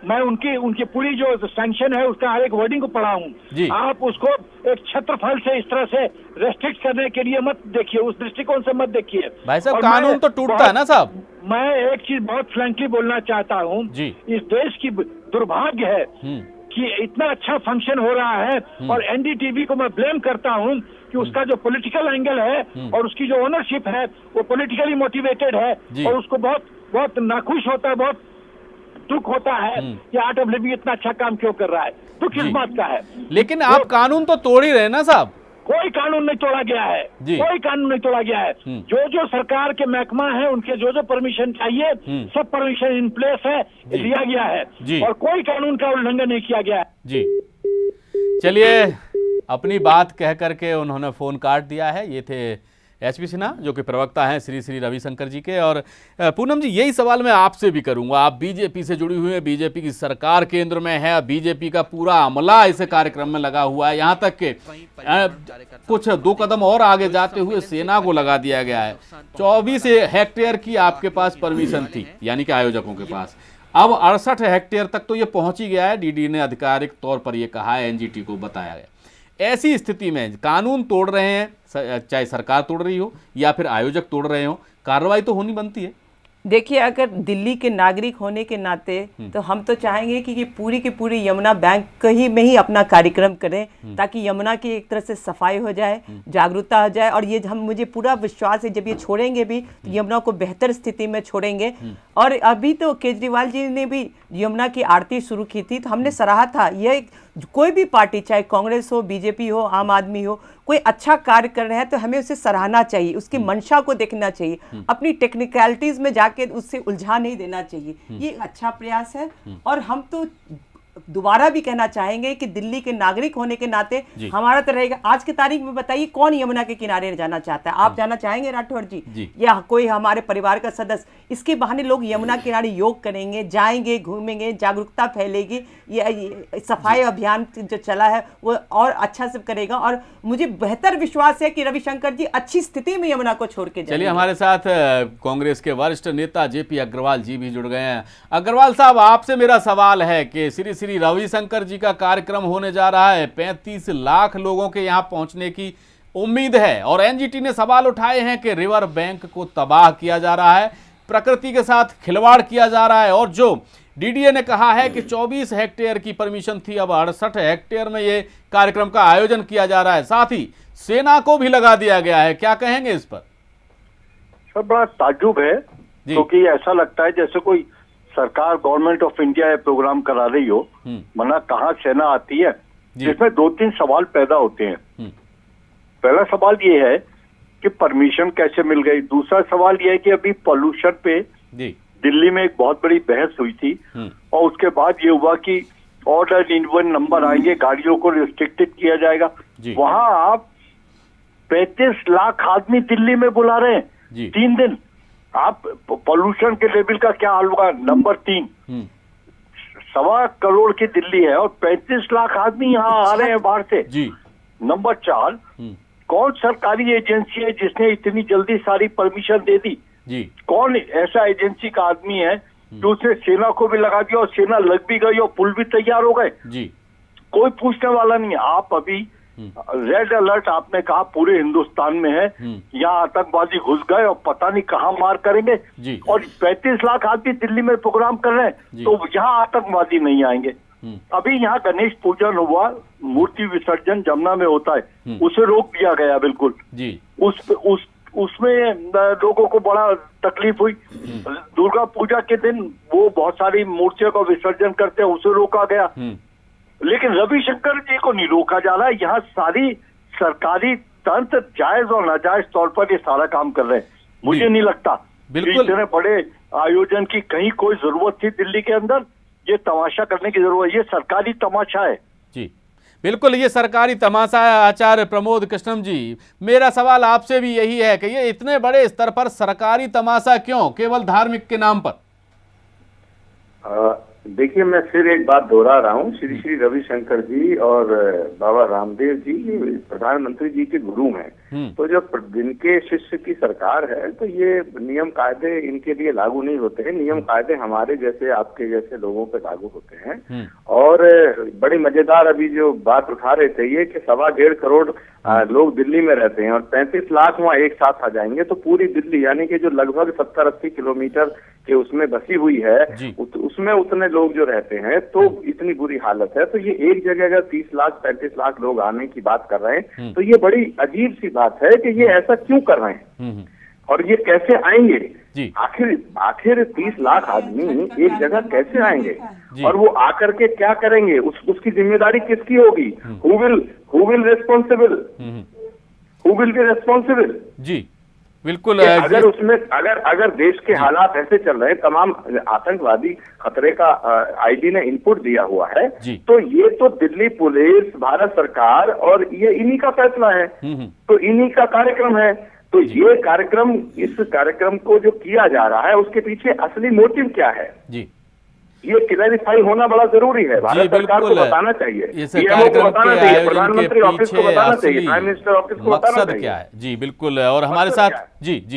मैं उनकी पूरी जो सैंक्शन है उसका हर एक वर्डिंग को पढ़ा हूँ। आप उसको एक छत्रफल से इस तरह से रेस्ट्रिक्ट करने के लिए मत देखिए, उस दृष्टिकोण से मत देखिए। भाई साहब, कानून तो टूटता है ना साहब। मैं एक चीज बहुत फ्रैंकली बोलना चाहता हूँ, इस देश की दुर्भाग्य है कि इतना अच्छा फंक्शन हो रहा है और एनडीटीवी को मैं ब्लेम करता हूँ कि उसका जो पॉलिटिकल एंगल है और उसकी जो ओनरशिप है वो पॉलिटिकली मोटिवेटेड है और उसको बहुत बहुत नाखुश होता है, बहुत दुख होता है कि आर्ट ऑफ लिविंग इतना अच्छा काम क्यों कर रहा है। दुख किस बात का है? लेकिन आप कानून तो तोड़ ही रहे ना साहब। कोई कानून नहीं तोड़ा गया है, कोई कानून नहीं तोड़ा गया है। जो जो सरकार के महकमा है उनके जो जो परमिशन चाहिए सब परमिशन इन प्लेस है, दिया गया है और कोई कानून का उल्लंघन नहीं किया गया है। जी चलिए, अपनी बात कह करके उन्होंने फोन काट दिया है। ये थे एसपी सिन्हा जो कि प्रवक्ता हैं श्री श्री रविशंकर जी के। और पूनम जी, यही सवाल मैं आपसे भी करूंगा। आप बीजेपी से जुड़ी हुई हैं, बीजेपी की सरकार केंद्र में है, बीजेपी का पूरा अमला इस कार्यक्रम में लगा हुआ है, यहाँ तक कि कुछ 2 कदम और आगे जाते हुए सेना को लगा दिया गया है। 24 हेक्टेयर की आपके पास परमिशन थी, यानी कि आयोजकों के पास। अब 68 हेक्टेयर तक तो ये पहुंच ही गया है। डीडी ने आधिकारिक तौर पर यह कहा है, एनजीटी को बताया गया। ऐसी स्थिति में कानून तोड़ रहे हैं, चाहे सरकार तोड़ रही हो या फिर आयोजक तोड़ रहे हो, कार्रवाई तो होनी बनती है। देखिए, अगर दिल्ली के नागरिक होने के नाते तो हम तो चाहेंगे कि पूरी की पूरी यमुना बैंक ही में ही अपना कार्यक्रम करें, ताकि यमुना की एक तरह से सफाई हो जाए, जागरूकता हो जाए। और ये मुझे पूरा विश्वास है जब ये छोड़ेंगे भी तो यमुना को बेहतर स्थिति में छोड़ेंगे। और अभी तो केजरीवाल जी ने भी यमुना की आरती शुरू की थी, तो हमने सराहा था। यह कोई भी पार्टी, चाहे कांग्रेस हो, बीजेपी हो, आम आदमी हो, कोई अच्छा कार्य कर रहे हैं तो हमें उसे सराहना चाहिए, उसकी मंशा को देखना चाहिए, अपनी टेक्निकलिटीज में जाके उससे उलझा नहीं देना चाहिए। ये एक अच्छा प्रयास है और हम तो दोबारा भी कहना चाहेंगे कि दिल्ली के नागरिक होने के नाते हमारा तो रहेगा। आज की तारीख में बताइए कौन यमुना के किनारे जाना चाहता है? आप जाना चाहेंगे राठौर जी या कोई हमारे परिवार का सदस्य? इसके बहाने लोग यमुना किनारे योग करेंगे, जाएंगे, घूमेंगे, जागरूकता फैलेगी, ये सफाई अभियान जो चला है वो और अच्छा से करेगा। और मुझे बेहतर विश्वास है कि रविशंकर जी अच्छी स्थिति में यमुना को छोड़ के चलिए, हमारे साथ कांग्रेस के वरिष्ठ नेता जेपी अग्रवाल जी भी जुड़ गए हैं। अग्रवाल साहब, आपसे मेरा सवाल है कि श्री श्री रविशंकर जी का कार्यक्रम होने जा रहा है, 35 लाख लोगों के यहाँ पहुंचने की उम्मीद है और एनजीटी ने सवाल उठाए हैं कि रिवर बैंक को तबाह किया जा रहा है, प्रकृति के साथ खिलवाड़ किया जा रहा है और जो डीडीए ने कहा है कि 24 हेक्टेयर की परमिशन थी, अब 68 हेक्टेयर में ये कार्यक्रम का आयोजन किया जा रहा है, साथ ही सेना को भी लगा दिया गया है। क्या कहेंगे इस पर? सर, बड़ा ताज्जुब है क्योंकि ऐसा लगता है जैसे कोई सरकार, गवर्नमेंट ऑफ इंडिया ये प्रोग्राम करा रही हो, मना कहाँ सेना आती है। जिसमें 2-3 सवाल पैदा होते हैं। पहला सवाल ये है कि परमिशन कैसे मिल गई। दूसरा सवाल ये है कि अभी पॉल्यूशन पे दिल्ली में एक बहुत बड़ी बहस हुई थी और उसके बाद ये हुआ कि ऑर्डर इन वन नंबर आएंगे, गाड़ियों को रिस्ट्रिक्टेड किया जाएगा। वहां आप 35 लाख आदमी दिल्ली में बुला रहे हैं 3 दिन। आप पॉल्यूशन के लेवल का क्या हाल होगा? नंबर 3, 1.25 करोड़ की दिल्ली है और 35 लाख आदमी यहाँ आ रहे हैं बाहर से। नंबर 4, कौन सरकारी एजेंसी है जिसने इतनी जल्दी सारी परमिशन दे दी? कौन ऐसा एजेंसी का आदमी है जो उसने सेना को भी लगा दिया और सेना लग भी गई और पुल भी तैयार हो गए? कोई पूछने वाला नहीं है। आप अभी रेड अलर्ट आपने कहा पूरे हिंदुस्तान में है, यहाँ आतंकवादी घुस गए और पता नहीं कहाँ मार करेंगे और 35 लाख आदमी दिल्ली में प्रोग्राम कर रहे हैं तो यहाँ आतंकवादी नहीं आएंगे। अभी यहाँ गणेश पूजन हुआ, मूर्ति विसर्जन जमुना में होता है, उसे रोक दिया गया बिल्कुल। उसमें लोगों को बड़ा तकलीफ हुई। दुर्गा पूजा के दिन वो बहुत सारी मूर्तियों का विसर्जन करते हैं, उसे रोका गया। लेकिन रविशंकर जी को नहीं रोका जा रहा है। यहाँ सारी सरकारी तंत्र जायज और नाजायज तौर पर ये सारा काम कर रहे हैं। मुझे नहीं लगता इतने बड़े आयोजन की कहीं कोई जरूरत थी दिल्ली के अंदर। ये तमाशा करने की जरूरत है, ये सरकारी तमाशा है। बिल्कुल, ये सरकारी तमाशा है। आचार्य प्रमोद कृष्णम जी, मेरा सवाल आपसे भी यही है कि ये इतने बड़े स्तर पर सरकारी तमाशा क्यों, केवल धार्मिक के नाम पर? देखिए, मैं फिर एक बात दोहरा रहा हूँ। श्री श्री रविशंकर जी और बाबा रामदेव जी प्रधानमंत्री जी के गुरु हैं, तो जब जिनके शिष्य की सरकार है तो ये नियम कायदे इनके लिए लागू नहीं होते हैं। नियम कायदे हमारे जैसे, आपके जैसे लोगों पे लागू होते हैं। और बड़ी मजेदार अभी जो बात उठा रहे थे ये कि 1.25 करोड़ लोग दिल्ली में रहते हैं और 35 लाख वहाँ एक साथ आ जाएंगे तो पूरी दिल्ली यानी कि जो लगभग 70-80 किलोमीटर के उसमें बसी हुई है उसमें उतने लोग जो रहते हैं तो इतनी बुरी हालत है। तो ये एक जगह अगर 30 लाख 35 लाख लोग आने की बात कर रहे हैं तो ये बड़ी अजीब सी बात है कि ये ऐसा क्यों कर रहे हैं और ये कैसे आएंगे? आखिर 30 लाख आदमी एक जगह कैसे आएंगे और वो आकर के क्या करेंगे? उसकी जिम्मेदारी किसकी होगी? Who will responsible? Who will be responsible? बिल्कुल। अगर देश के हालात ऐसे चल रहे हैं, तमाम आतंकवादी खतरे का आईडी ने इनपुट दिया हुआ है, तो ये तो दिल्ली पुलिस, भारत सरकार और ये इन्हीं का फैसला है, तो इन्हीं का कार्यक्रम है। तो ये कार्यक्रम, इस कार्यक्रम को जो किया जा रहा है उसके पीछे असली मोटिव क्या है? ये क्लैरिफाई होना बड़ा जरूरी है। भारत सरकार को बताना चाहिए, पीएमओ को बताना चाहिए, प्रधानमंत्री ऑफिस को बताना चाहिए, प्राइम मिनिस्टर ऑफिस को बताना चाहिए क्या है। बिल्कुल। और हमारे साथ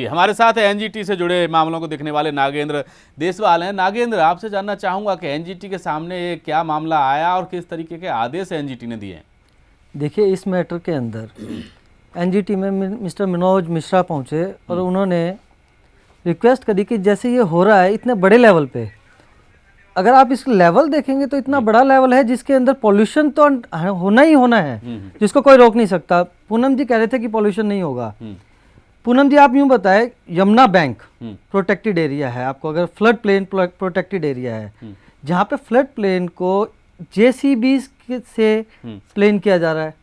हमारे साथ एनजीटी से जुड़े मामलों को देखने वाले नागेंद्र देसवाल हैं। नागेंद्र, आपसे जानना चाहूंगा कि एनजीटी के सामने क्या मामला आया और किस तरीके के आदेश एनजीटी ने दिए? देखिए, इस मैटर के अंदर एनजीटी में मिस्टर मनोज मिश्रा पहुंचे और उन्होंने रिक्वेस्ट करी कि जैसे ये हो रहा है इतने बड़े लेवल पे, अगर आप इस लेवल देखेंगे तो इतना बड़ा लेवल है जिसके अंदर पॉल्यूशन तो होना ही होना है, जिसको कोई रोक नहीं सकता। पूनम जी कह रहे थे कि पॉल्यूशन नहीं होगा। पूनम जी, आप यूँ बताएं, यमुना बैंक प्रोटेक्टेड एरिया है, आपको अगर फ्लड प्लेन प्रोटेक्टेड एरिया है, जहाँ पे फ्लड प्लेन को जेसीबी से प्लेन किया जा रहा है,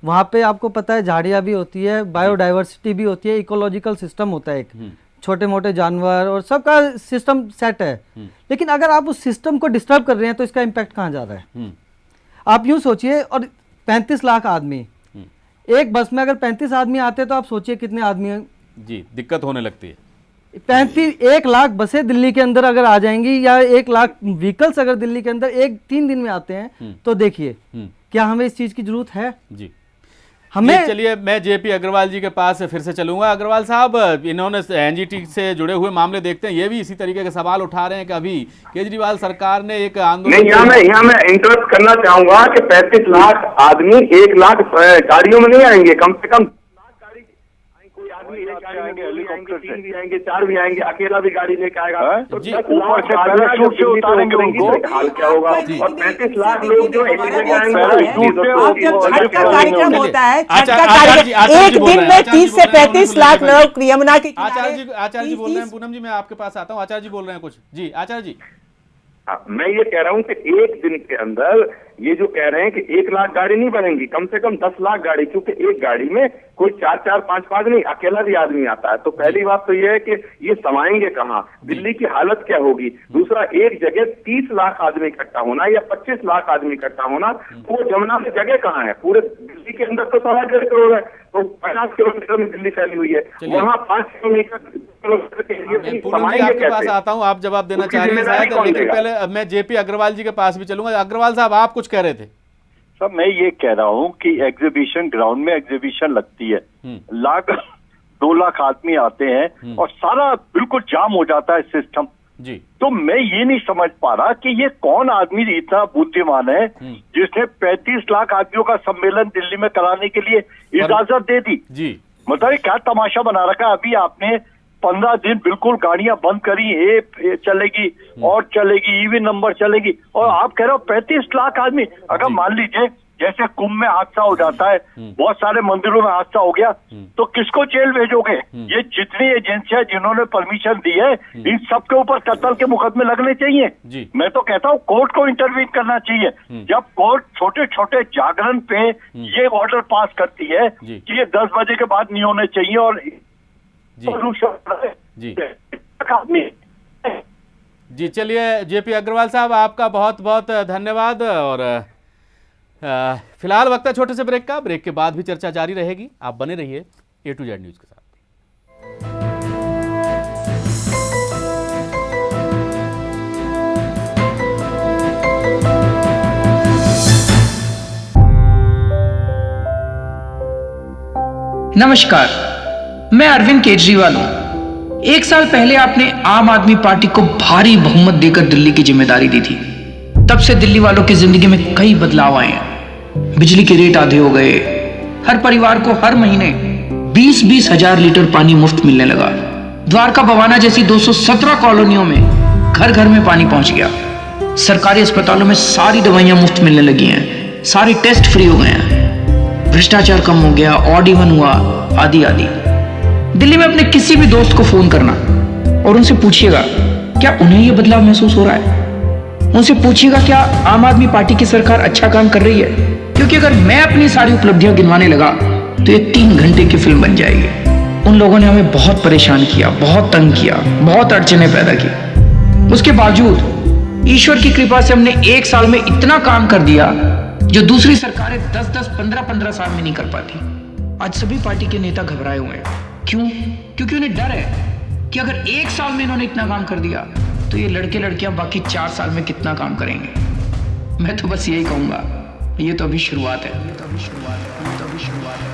वहाँ पे आपको पता है झाड़ियाँ भी होती है, बायोडाइवर्सिटी भी होती है, इकोलॉजिकल सिस्टम होता है एक, छोटे मोटे जानवर और सबका सिस्टम सेट है, लेकिन अगर आप उस सिस्टम को डिस्टर्ब कर रहे हैं तो इसका इम्पैक्ट कहाँ जा रहा है? आप यूँ सोचिए, और 35 लाख आदमी एक बस में, अगर 35 आदमी आते तो आप सोचिए कितने आदमी जी दिक्कत होने लगती है। 1 लाख बसें दिल्ली के अंदर अगर आ जाएंगी, या 1 लाख व्हीकल्स अगर दिल्ली के अंदर 3 दिन में आते हैं, तो देखिए क्या हमें इस चीज की जरूरत है? जी हमें चलिए, मैं जेपी अग्रवाल जी के पास फिर से चलूंगा। अग्रवाल साहब, इन्होंने एनजीटी से जुड़े हुए मामले देखते हैं, ये भी इसी तरीके के सवाल उठा रहे हैं कि अभी केजरीवाल सरकार ने एक आंदोलन, यहाँ मैं इंटरप्ट करना चाहूंगा कि 35 लाख आदमी 1 लाख गाड़ियों में नहीं आएंगे, कम से कम कोई आदमी एक गाड़ी में हेलीकॉप्टर 3 भी आएंगे, 4 भी आएंगे, अकेला भी गाड़ी लेके आएगा तो जी, ऊपर से पैराशूट से उतारेंगे उनको, हाल क्या होगा? और 35 लाख लोग जो एक जगह आएंगे, कार्यक्रम होता है आचार्य जी एक दिन में 30 से 35 लाख लोग यमुना के आचार्य जी बोल रहे हैं। पूनम जी, मैं आपके पास आता हूँ, आचार्य जी बोल रहे हैं कुछ। जी आचार्य जी। मैं ये कह रहा हूँ कि एक दिन के अंदर ये जो कह रहे हैं कि 1 लाख गाड़ी नहीं बनेंगी, कम से कम 10 लाख गाड़ी, क्योंकि एक गाड़ी में कोई 4-4, 5-5 नहीं, अकेला भी आदमी आता है। तो पहली बात तो ये है कि ये समाएंगे कहाँ, दिल्ली की हालत क्या होगी। दूसरा, एक जगह 30 लाख आदमी इकट्ठा होना या 25 लाख आदमी इकट्ठा होना, तो वो जमुना में जगह कहाँ है? पूरे दिल्ली के अंदर तो 1.5 करोड़ है, तो 50 किलोमीटर में दिल्ली फैली हुई है, वहाँ 5 किलोमीटर के लिए समाएंगे आपके पास कैसे? आता हूँ, आप जवाब देना चाह रहे हैं शायद, लेकिन पहले मैं जेपी अग्रवाल जी के पास भी चलूंगा। अग्रवाल साहब, आप कुछ कह रहे थे। सर, मैं ये कह रहा हूँ कि एग्जीबिशन ग्राउंड में एग्जीबिशन लगती है, 2 लाख आदमी आते हैं और सारा बिल्कुल जाम हो जाता है सिस्टम जी। तो मैं ये नहीं समझ पा रहा कि ये कौन आदमी इतना बुद्धिमान है जिसने 35 लाख आदमियों का सम्मेलन दिल्ली में कराने के लिए इजाजत दे दी जी। मतलब क्या तमाशा बना रखा है। अभी आपने 15 दिन बिल्कुल गाड़ियां बंद करी, ये चलेगी और चलेगी, ईवी नंबर चलेगी, और आप कह रहे हो 35 लाख आदमी। अगर मान लीजिए जैसे कुंभ में हादसा हो जाता है, बहुत सारे मंदिरों में हादसा हो गया, तो किसको जेल भेजोगे? ये जितनी एजेंसियां जिन्होंने परमिशन दी है, इन सबके ऊपर कत्ल के मुकदमे लगने चाहिए। मैं तो कहता हूँ कोर्ट को इंटरवीन करना चाहिए। जब कोर्ट छोटे छोटे जागरण पे ये ऑर्डर पास करती है कि ये 10 बजे के बाद नहीं होने चाहिए, और जी चलिए, जेपी अग्रवाल साहब, आपका बहुत बहुत धन्यवाद। और फिलहाल वक्त है छोटे से ब्रेक का। ब्रेक के बाद भी चर्चा जारी रहेगी, आप बने रहिए A to Z न्यूज के साथ। नमस्कार, मैं अरविंद केजरीवाल हूं। 1 साल पहले आपने आम आदमी पार्टी को भारी बहुमत देकर दिल्ली की जिम्मेदारी दी थी। तब से दिल्ली वालों की जिंदगी में कई बदलाव आए हैं। बिजली के रेट आधे हो गए, हर परिवार को हर महीने 20-20 हजार लीटर पानी मुफ्त मिलने लगा। द्वारका बवाना जैसी 217 कॉलोनियों में घर घर में पानी पहुंच गया। सरकारी अस्पतालों में सारी दवाइयां मुफ्त मिलने लगी हैं, सारे टेस्ट फ्री हो गए हैं, भ्रष्टाचार कम हो गया, ऑड इवन हुआ, आदि आदि। दिल्ली में अपने किसी भी दोस्त को फोन करना और उनसे पूछिएगा क्या उन्हें यह बदलाव महसूस हो रहा है। उनसे पूछिएगा क्या आम आदमी पार्टी की सरकार अच्छा काम कर रही है, क्योंकि अगर मैं अपनी सारी उपलब्धियां गिनवाने लगा तो ये 3 घंटे की फिल्म बन जाएगी। उन लोगों ने हमें बहुत परेशान किया, बहुत तंग किया, बहुत अड़चने पैदा की। उसके बावजूद ईश्वर की कृपा से हमने 1 साल में इतना काम कर दिया जो दूसरी सरकारें 10-10, 15-15 साल में नहीं कर पाती। आज सभी पार्टी के नेता घबराए हुए हैं। क्यों? क्योंकि उन्हें डर है कि अगर 1 साल में इन्होंने इतना काम कर दिया तो ये लड़के लड़कियां बाकी 4 साल में कितना काम करेंगे। मैं तो बस यही कहूंगा, ये तो अभी शुरुआत है, ये तो अभी शुरुआत है, ये तो अभी शुरुआत है।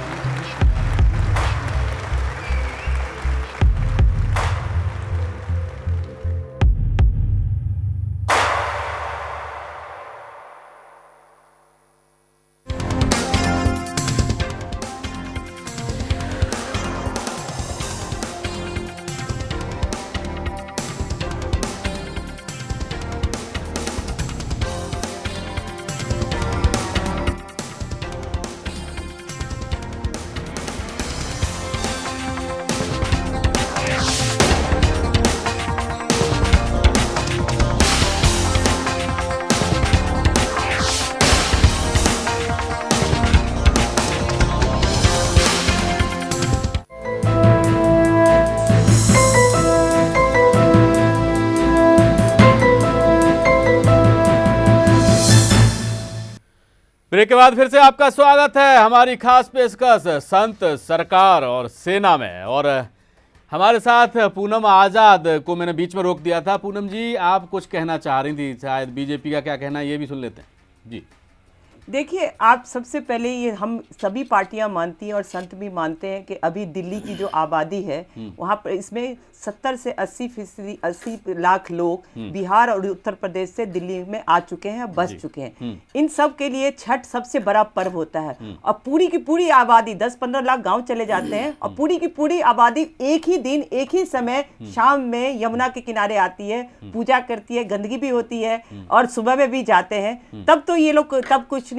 ब्रेक के बाद फिर से आपका स्वागत है हमारी खास पेशकश संत, सरकार और सेना में। और हमारे साथ पूनम आजाद को मैंने बीच में रोक दिया था। पूनम जी, आप कुछ कहना चाह रही थी, शायद बीजेपी का क्या कहना है ये भी सुन लेते हैं जी। देखिए, आप सबसे पहले ये हम सभी पार्टियां मानती हैं और संत भी मानते हैं कि अभी दिल्ली की जो आबादी है वहाँ पर इसमें 70 से 80 लाख लोग बिहार और उत्तर प्रदेश से दिल्ली में आ चुके हैं, बस चुके हैं। इन सब के लिए छठ सबसे बड़ा पर्व होता है और पूरी की पूरी आबादी 10-15 लाख गांव चले जाते हैं और पूरी की पूरी आबादी एक ही दिन एक ही समय शाम में यमुना के किनारे आती है, पूजा करती है, गंदगी भी होती है और सुबह में भी जाते हैं। तब तो ये लोग तब कुछ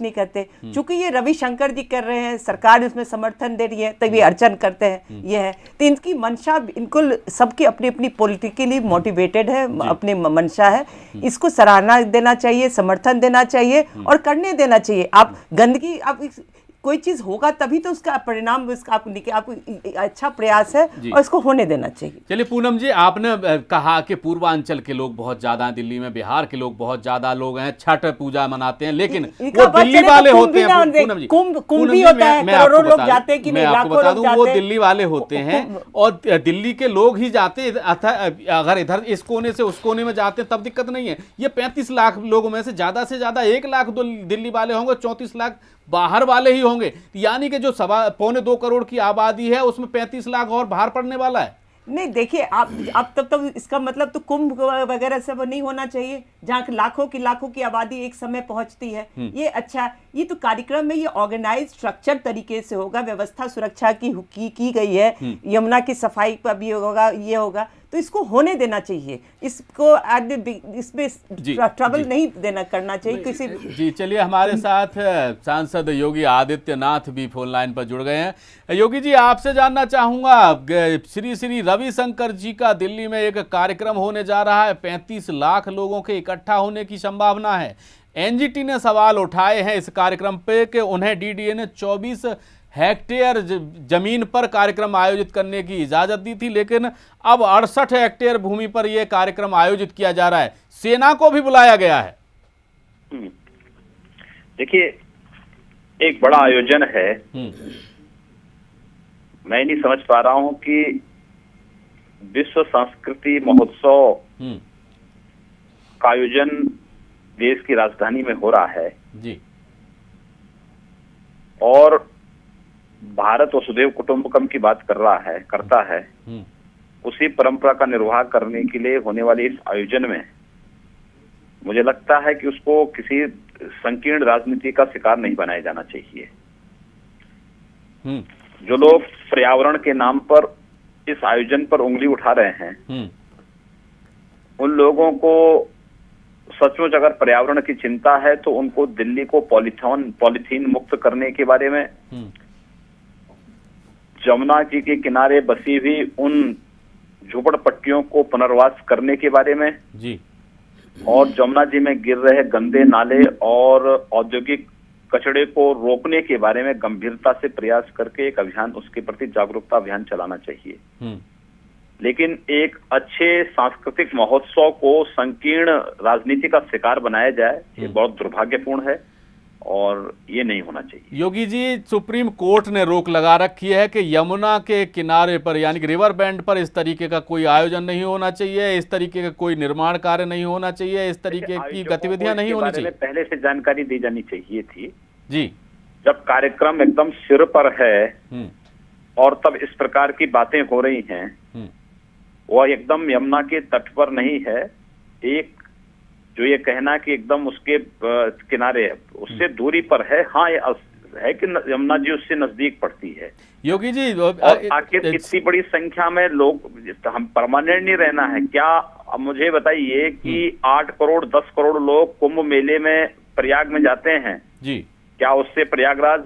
नहीं करते। चूंकि ये रविशंकर जी कर रहे हैं, सरकार उसमें समर्थन दे रही है, तभी अर्चन करते हैं। ये है तो इनकी मंशा, इनको सबकी अपनी अपनी पॉलिटिकली मोटिवेटेड है, अपनी मंशा है। इसको सराहना देना चाहिए, समर्थन देना चाहिए और करने देना चाहिए। आप गंदगी, आप कोई चीज होगा तभी तो उसका परिणाम आप अच्छा प्रयास है और इसको होने देना चाहिए। चलिए पूनम जी, आपने कहा कि पूर्वांचल के लोग बहुत ज्यादा हैं, दिल्ली में बिहार के लोग बहुत ज्यादा लोग हैं, छठ पूजा मनाते हैं, लेकिन वो दिल्ली वाले होते हैं। पूनम जी, कुंभ भी होता है, करोड़ों लोग जाते हैं कि मैं आपको बता दूं, वो दिल्ली वाले होते हैं और दिल्ली के लोग ही जाते हैं। अगर इधर इस कोने से उस कोने में जाते हैं तब दिक्कत नहीं है। ये 35 लाख लोगों में से ज्यादा 1 लाख दिल्ली वाले होंगे, 34 लाख बाहर वाले ही होंगे। यानी कि जो 2.25 करोड़ की आबादी है उसमें 35 लाख और बाहर पड़ने वाला है। नहीं, देखिए, आप तब इसका मतलब तो कुंभ वगैरह सब नहीं होना चाहिए जहाँ लाखों की आबादी एक समय पहुंचती है। ये अच्छा, ये तो कार्यक्रम में ये ऑर्गेनाइज स्ट्रक्चर तरीके से होगा, व्यवस्था सुरक्षा की गई है, यमुना की सफाई पर भी होगा, ये होगा, तो इसको होने देना चाहिए। इसको इसमें ट्रबल नहीं करना चाहिए किसी। जी चलिए, हमारे साथ सांसद योगी आदित्यनाथ भी फोन लाइन पर जुड़ गए हैं। योगी जी, आपसे जानना चाहूंगा, श्री श्री रविशंकर जी का दिल्ली में एक कार्यक्रम होने जा रहा है, 35 लाख लोगों के इकट्ठा होने की संभावना है। एनजीटी ने सवाल उठाए हैं इस कार्यक्रम पे कि उन्हें डीडीए ने 24 हेक्टेयर जमीन पर कार्यक्रम आयोजित करने की इजाजत दी थी, लेकिन अब 68 हेक्टेयर भूमि पर यह कार्यक्रम आयोजित किया जा रहा है। सेना को भी बुलाया गया है। देखिए, एक बड़ा आयोजन है। मैं नहीं समझ पा रहा हूं कि विश्व संस्कृति महोत्सव का आयोजन देश की राजधानी में हो रहा है जी, और भारत वसुधैव कुटुंबकम की बात करता है। उसी परंपरा का निर्वाह करने के लिए होने वाले इस आयोजन में मुझे लगता है कि उसको किसी संकीर्ण राजनीति का शिकार नहीं बनाया जाना चाहिए। जो लोग पर्यावरण के नाम पर इस आयोजन पर उंगली उठा रहे हैं, उन लोगों को सचमुच अगर पर्यावरण की चिंता है तो उनको दिल्ली को पॉलीथीन मुक्त करने के बारे में, जमुना जी के किनारे बसी हुई उन झोपड़पट्टियों को पुनर्वास करने के बारे में जी, और जमुना जी में गिर रहे गंदे नाले और औद्योगिक कचड़े को रोकने के बारे में गंभीरता से प्रयास करके एक अभियान, उसके प्रति जागरूकता अभियान चलाना चाहिए। लेकिन एक अच्छे सांस्कृतिक महोत्सव को संकीर्ण राजनीति का शिकार बनाया जाए, ये बहुत दुर्भाग्यपूर्ण है और ये नहीं होना चाहिए। योगी जी, सुप्रीम कोर्ट ने रोक लगा रखी है कि यमुना के किनारे पर यानी कि रिवर बैंड पर इस तरीके का कोई आयोजन नहीं होना चाहिए, इस तरीके का कोई निर्माण कार्य नहीं होना चाहिए, इस तरीके की गतिविधियां नहीं होनी चाहिए। पहले से जानकारी दी जानी चाहिए थी जी। जब कार्यक्रम एकदम सिर पर है और तब इस प्रकार की बातें हो रही हैं, वह एकदम यमुना के तट पर नहीं है। एक जो ये कहना कि एकदम उसके किनारे, उससे दूरी पर है। हाँ, ये है कि यमुना जी उससे नजदीक पड़ती है। योगी जी, आखिर इतनी बड़ी संख्या में लोग, हम परमानेंट नहीं रहना है क्या? अब मुझे बताइए कि 8 करोड़ 10 करोड़ लोग कुंभ मेले में प्रयाग में जाते हैं जी, क्या उससे प्रयागराज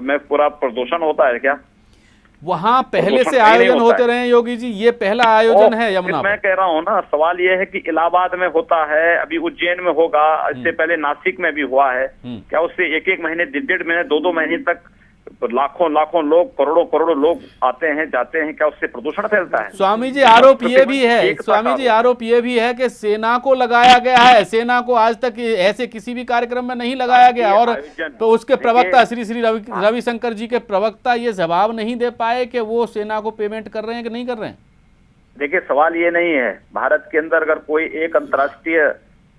में पूरा प्रदूषण होता है क्या? वहाँ पहले से आयोजन होते रहे योगी जी, ये पहला आयोजन है यमुना। मैं कह रहा हूँ ना, सवाल ये है कि इलाहाबाद में होता है, अभी उज्जैन में होगा, इससे पहले नासिक में भी हुआ है। क्या उससे 1-1 महीने, 1.5 महीने, 2-2 महीने तक लाखों लाखों लोग, करोड़ों करोड़ों लोग आते हैं जाते हैं, क्या उससे प्रदूषण फैलता है? स्वामी जी आरोप ये भी है, स्वामी जी आरोप ये भी है कि सेना को लगाया गया है, सेना को आज तक ऐसे किसी भी कार्यक्रम में नहीं लगाया गया, और तो उसके प्रवक्ता श्री श्री रविशंकर जी के प्रवक्ता ये जवाब नहीं दे पाए कि वो सेना को पेमेंट कर रहे हैं कि नहीं कर रहे हैं। देखिए, सवाल ये नहीं है, भारत के अंदर अगर कोई एक अंतर्राष्ट्रीय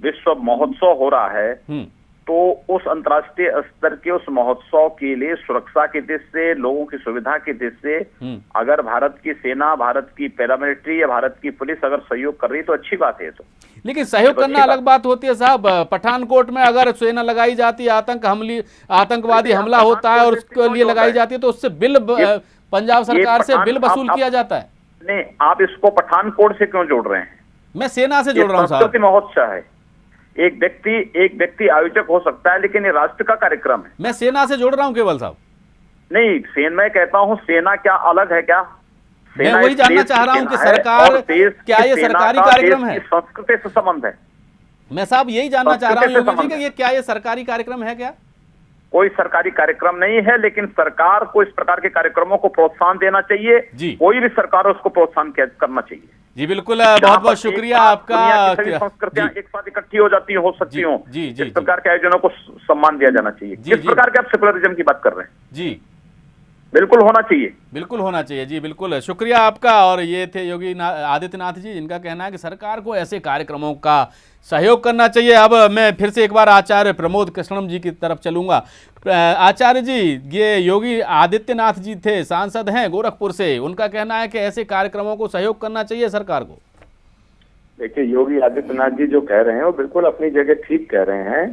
विश्व महोत्सव हो रहा है तो उस अंतर्राष्ट्रीय स्तर के उस महोत्सव के लिए सुरक्षा की दृष्टि से, लोगों की सुविधा की दृष्टि से अगर भारत की सेना, भारत की पैरामिलिट्री या भारत की पुलिस अगर सहयोग कर रही है तो अच्छी बात है। तो लेकिन सहयोग करना अलग बात होती है साहब। पठानकोट में अगर सेना लगाई जाती है, आतंकवादी हमला होता है और उसके लिए लगाई जाती है, तो उससे बिल पंजाब सरकार से बिल वसूल किया जाता है। नहीं, आप इसको पठानकोट से क्यों जोड़ रहे हैं? मैं सेना से जोड़ रहा हूँ साहब। संस्कृति महोत्सव है, एक व्यक्ति आयोजक हो सकता है, लेकिन ये राष्ट्र का कार्यक्रम है। मैं सेना से जोड़ रहा हूँ केवल साहब। नहीं, मैं कहता हूँ सेना क्या अलग है क्या? मैं वही जानना चाह रहा हूँ कि सरकार, क्या ये सरकारी कार्यक्रम है? संस्कृति से संबंध है। मैं साहब यही जानना चाह रहा हूँ योगी जी कि ये क्या ये सरकारी कार्यक्रम है क्या? कोई सरकारी कार्यक्रम नहीं है, लेकिन सरकार को इस प्रकार के कार्यक्रमों को प्रोत्साहन देना चाहिए। कोई भी सरकार उसको प्रोत्साहन करना चाहिए। जी बिल्कुल, बहुत बहुत शुक्रिया आपका। संस्कृतियां एक साथ इकट्ठी हो जाती हो सकती हो, इस प्रकार के आयोजनों को सम्मान दिया जाना चाहिए। किस प्रकार के आप सेकुलरिज्म की बात कर रहे हैं? जी बिल्कुल होना चाहिए, बिल्कुल होना चाहिए। जी बिल्कुल, शुक्रिया आपका। और ये थे योगी आदित्यनाथ जी, जिनका कहना है कि सरकार को ऐसे कार्यक्रमों का सहयोग करना चाहिए। अब मैं फिर से एक बार आचार्य प्रमोद कृष्णम जी की तरफ चलूंगा। आचार्य जी, ये योगी आदित्यनाथ जी थे, सांसद हैं गोरखपुर से, उनका कहना है कि ऐसे कार्यक्रमों को सहयोग करना चाहिए सरकार को। देखिए, योगी आदित्यनाथ जी जो कह रहे हैं वो बिल्कुल अपनी जगह ठीक कह रहे हैं।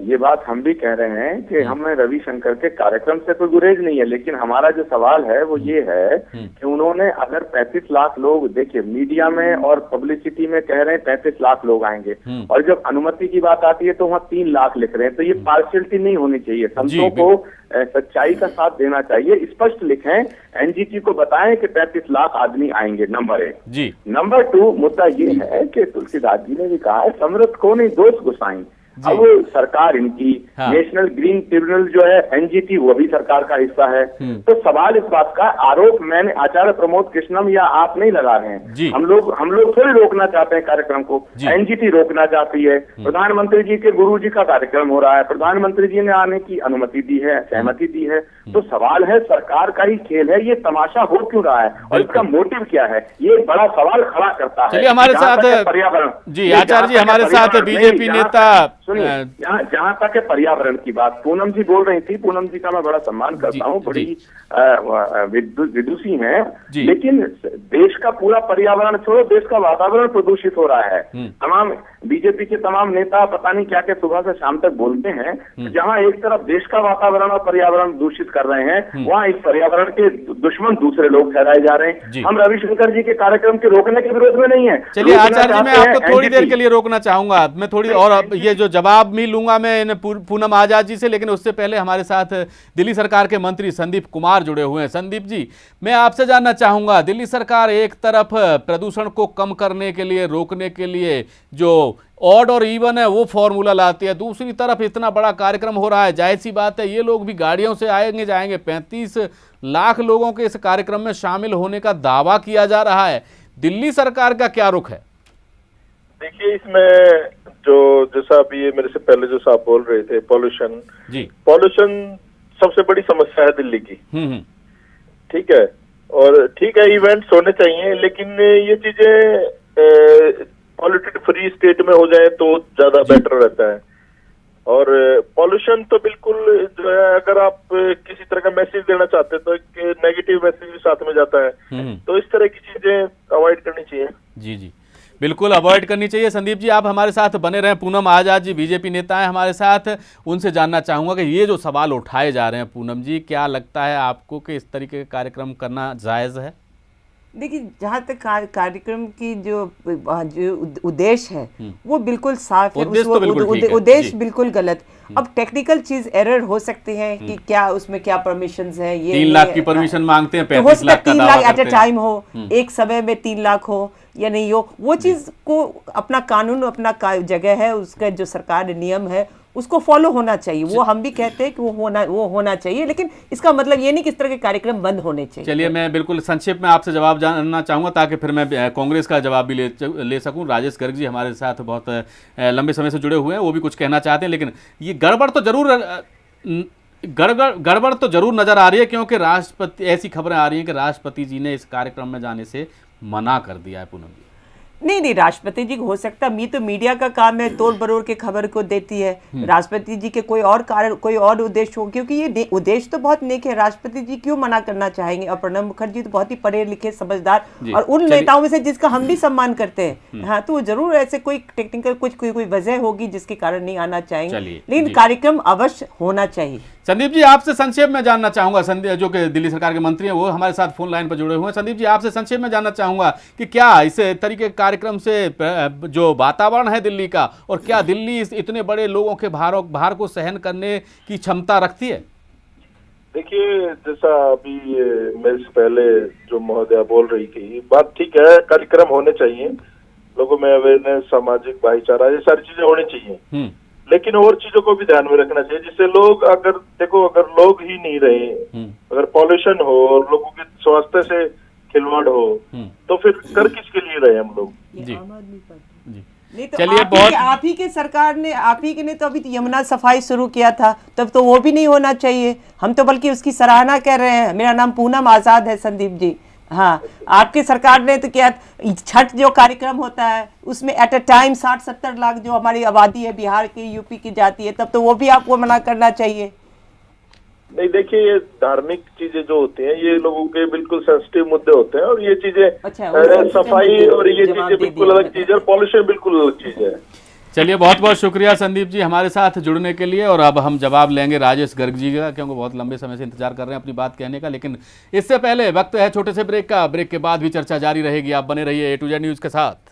ये बात हम भी कह रहे हैं कि हमें रविशंकर के कार्यक्रम से कोई गुरेज नहीं है, लेकिन हमारा जो सवाल है वो ये है कि उन्होंने अगर 35 लाख लोग, देखिए मीडिया में और पब्लिसिटी में कह रहे हैं 35 लाख लोग आएंगे, और जब अनुमति की बात आती है तो वहाँ 3 लाख लिख रहे हैं, तो ये पार्शियलिटी नहीं होनी चाहिए। संतों को सच्चाई का साथ देना चाहिए। स्पष्ट लिखें, एनजीटी को बताएं कि 35 लाख आदमी आएंगे, नंबर 1 जी। नंबर 2 मुद्दा ये है कि तुलसीदास जी ने भी कहा है, समृद्ध को नहीं दोष गुसाई। अब सरकार इनकी नेशनल ग्रीन ट्रिब्यूनल जो है एनजीटी, वो भी सरकार का हिस्सा है। तो सवाल इस बात का, आरोप मैंने आचार्य प्रमोद कृष्णम या आप नहीं लगा रहे हैं। हम लोग थोड़ी रोकना चाहते हैं कार्यक्रम को, एनजीटी रोकना चाहती है। प्रधानमंत्री जी के गुरु जी का कार्यक्रम हो रहा है, प्रधानमंत्री जी ने आने की अनुमति दी है, सहमति दी है। तो सवाल है, सरकार का ही खेल है, ये तमाशा हो क्यों रहा है और इसका मोटिव क्या है, ये बड़ा सवाल खड़ा करता है। चलिए हमारे साथ पर्यावरण जी आचार्य जी, हमारे साथ बीजेपी नेता, जहाँ तक है पर्यावरण की बात, पूनम जी बोल रही थी, पूनम जी का मैं बड़ा सम्मान करता हूँ, बड़ी विदुषी हैं, लेकिन देश का पूरा पर्यावरण छोड़ो, देश का वातावरण प्रदूषित हो रहा है। तमाम बीजेपी के तमाम नेता पता नहीं क्या क्या सुबह से शाम तक बोलते हैं, जहाँ एक तरफ देश का वातावरण और पर्यावरण दूषित कर रहे हैं, वहाँ इस पर्यावरण के दुश्मन दूसरे लोग ठहराए जा रहे हैं। हम रविशंकर जी के कार्यक्रम के रोकने के विरोध में नहीं है। चलिए आचार्य जी, मैं आपको थोड़ी देर के लिए रोकना चाहूंगा, मैं थोड़ी और ये जो जवाब भी लूंगा मैं पूनम आजाद जी से, लेकिन उससे पहले हमारे साथ दिल्ली सरकार के मंत्री संदीप कुमार जुड़े हुए हैं। संदीप जी, मैं आपसे जानना चाहूंगा, दिल्ली सरकार एक तरफ प्रदूषण को कम करने के लिए, रोकने के लिए जो ऑड और इवन है वो फॉर्मूला लाती है, दूसरी तरफ इतना बड़ा कार्यक्रम हो रहा है, जाहिर सी बात है ये लोग भी गाड़ियों से आएंगे जाएंगे। 35 लाख लोगों के इस कार्यक्रम में शामिल होने का दावा किया जा रहा है, दिल्ली सरकार का क्या रुख है? देखिए, इसमें जो जैसा अभी ये मेरे से पहले जो साहब बोल रहे थे, पॉल्यूशन सबसे बड़ी समस्या है दिल्ली की। ठीक है, और ठीक है इवेंट्स होने चाहिए, लेकिन ये चीजें पॉल्यूटेड फ्री स्टेट में हो जाए तो ज्यादा बेटर रहता है। और पॉल्यूशन तो बिल्कुल जो है, अगर आप किसी तरह का मैसेज देना चाहते हैं तो एक नेगेटिव मैसेज भी साथ में जाता है, तो इस तरह की चीजें अवॉइड करनी चाहिए। जी जी, बिल्कुल अवॉइड करनी चाहिए। संदीप जी, आप हमारे साथ बने रहें। पूनम आजाद जी बीजेपी नेता हैं हमारे साथ, उनसे जानना चाहूँगा कि ये जो सवाल उठाए जा रहे हैं, पूनम जी क्या लगता है आपको कि इस तरीके का कार्यक्रम करना जायज़ है? देखिए, जहाँ तक कार्यक्रम की जो उद्देश्य है वो बिल्कुल साफ है, उद्देश्य बिल्कुल गलत। अब टेक्निकल चीज एरर हो सकते हैं कि क्या उसमें क्या परमिशंस है, ये 3 लाख की परमिशन मांगते हैं, 35 लाख का 3 लाख एट अ टाइम हो, एक समय में 3 लाख हो या नहीं हो, वो चीज को अपना कानून, अपना जगह है, उसका जो सरकार नियम है उसको फॉलो होना चाहिए। वो हम भी कहते हैं कि वो होना चाहिए, लेकिन इसका मतलब ये नहीं कि इस तरह के कार्यक्रम बंद होने चाहिए। चलिए, मैं बिल्कुल संक्षेप में आपसे जवाब जानना चाहूँगा ताकि फिर मैं कांग्रेस का जवाब भी ले सकूँ। राजेश गर्ग जी हमारे साथ बहुत लंबे समय से जुड़े हुए हैं, वो भी कुछ कहना चाहते हैं, लेकिन ये गड़बड़ तो जरूर नजर आ रही है, क्योंकि राष्ट्रपति, ऐसी खबरें आ रही हैं कि राष्ट्रपति जी ने इस कार्यक्रम में जाने से मना कर दिया है। पूनम जी, नहीं, राष्ट्रपति जी हो सकता, तो मीडिया का काम है तोड़ बरोड़ के खबर को देती है। राष्ट्रपति जी के कोई और कारण, कोई और उद्देश्य हो, क्योंकि ये उद्देश्य तो बहुत नेक है। राष्ट्रपति जी क्यों मना करना चाहेंगे? और प्रणब मुखर्जी तो बहुत ही पढ़े लिखे, समझदार और उन नेताओं में से जिसका हम भी सम्मान करते हैं। हाँ, तो जरूर ऐसे कोई टेक्निकल कोई वजह होगी जिसके कारण नहीं आना चाहेंगे, लेकिन कार्यक्रम अवश्य होना चाहिए। संदीप जी, आपसे संक्षेप में जानना चाहूंगा, जो कि दिल्ली सरकार के मंत्री हैं, वो हमारे साथ फोन लाइन पर जुड़े हुए हैं। संदीप जी, आपसे संक्षेप में जानना चाहूंगा कि क्या इस तरीके के कार्यक्रम से जो वातावरण है दिल्ली का, और क्या दिल्ली इतने बड़े लोगों के भार को सहन करने की क्षमता रखती है? देखिए, जैसा अभी मेरे से पहले जो महोदया बोल रही थी, बात ठीक है, कार्यक्रम होने चाहिए, लोगों में अवेयरनेस, सामाजिक भाईचारा, ये सारी चीजें होनी चाहिए, लेकिन और चीजों को भी ध्यान में रखना चाहिए, जिससे लोग, अगर लोग ही नहीं रहे, अगर पॉल्यूशन हो और लोगों के स्वास्थ्य से खिलवाड़ हो, तो फिर कर किसके लिए रहे हम लोग? जी, नहीं तो आप ही के सरकार ने, आप ही के ने तो अभी यमुना सफाई शुरू किया था, तब तो वो भी नहीं होना चाहिए। हम तो बल्कि उसकी सराहना कर रहे हैं। मेरा नाम पूनम आजाद है, संदीप जी। हाँ, आपकी सरकार ने तो क्या, छठ जो कार्यक्रम होता है उसमें एट अ टाइम 60-70 लाख जो हमारी आबादी है बिहार की, यूपी की जाती है, तब तो वो भी आपको मना करना चाहिए। नहीं, देखिए, ये धार्मिक चीजें जो होती हैं, ये लोगों के बिल्कुल सेंसिटिव मुद्दे होते हैं, और ये चीजें सफाई और ये चीजें बिल्कुल अलग चीज है, और पॉल्यूशन बिल्कुल अलग चीज है। चलिए, बहुत बहुत शुक्रिया संदीप जी हमारे साथ जुड़ने के लिए। और अब हम जवाब लेंगे राजेश गर्ग जी का, क्योंकि बहुत लंबे समय से इंतजार कर रहे हैं अपनी बात कहने का, लेकिन इससे पहले वक्त है छोटे से ब्रेक का। ब्रेक के बाद भी चर्चा जारी रहेगी। आप बने रहिए A to Z न्यूज के साथ।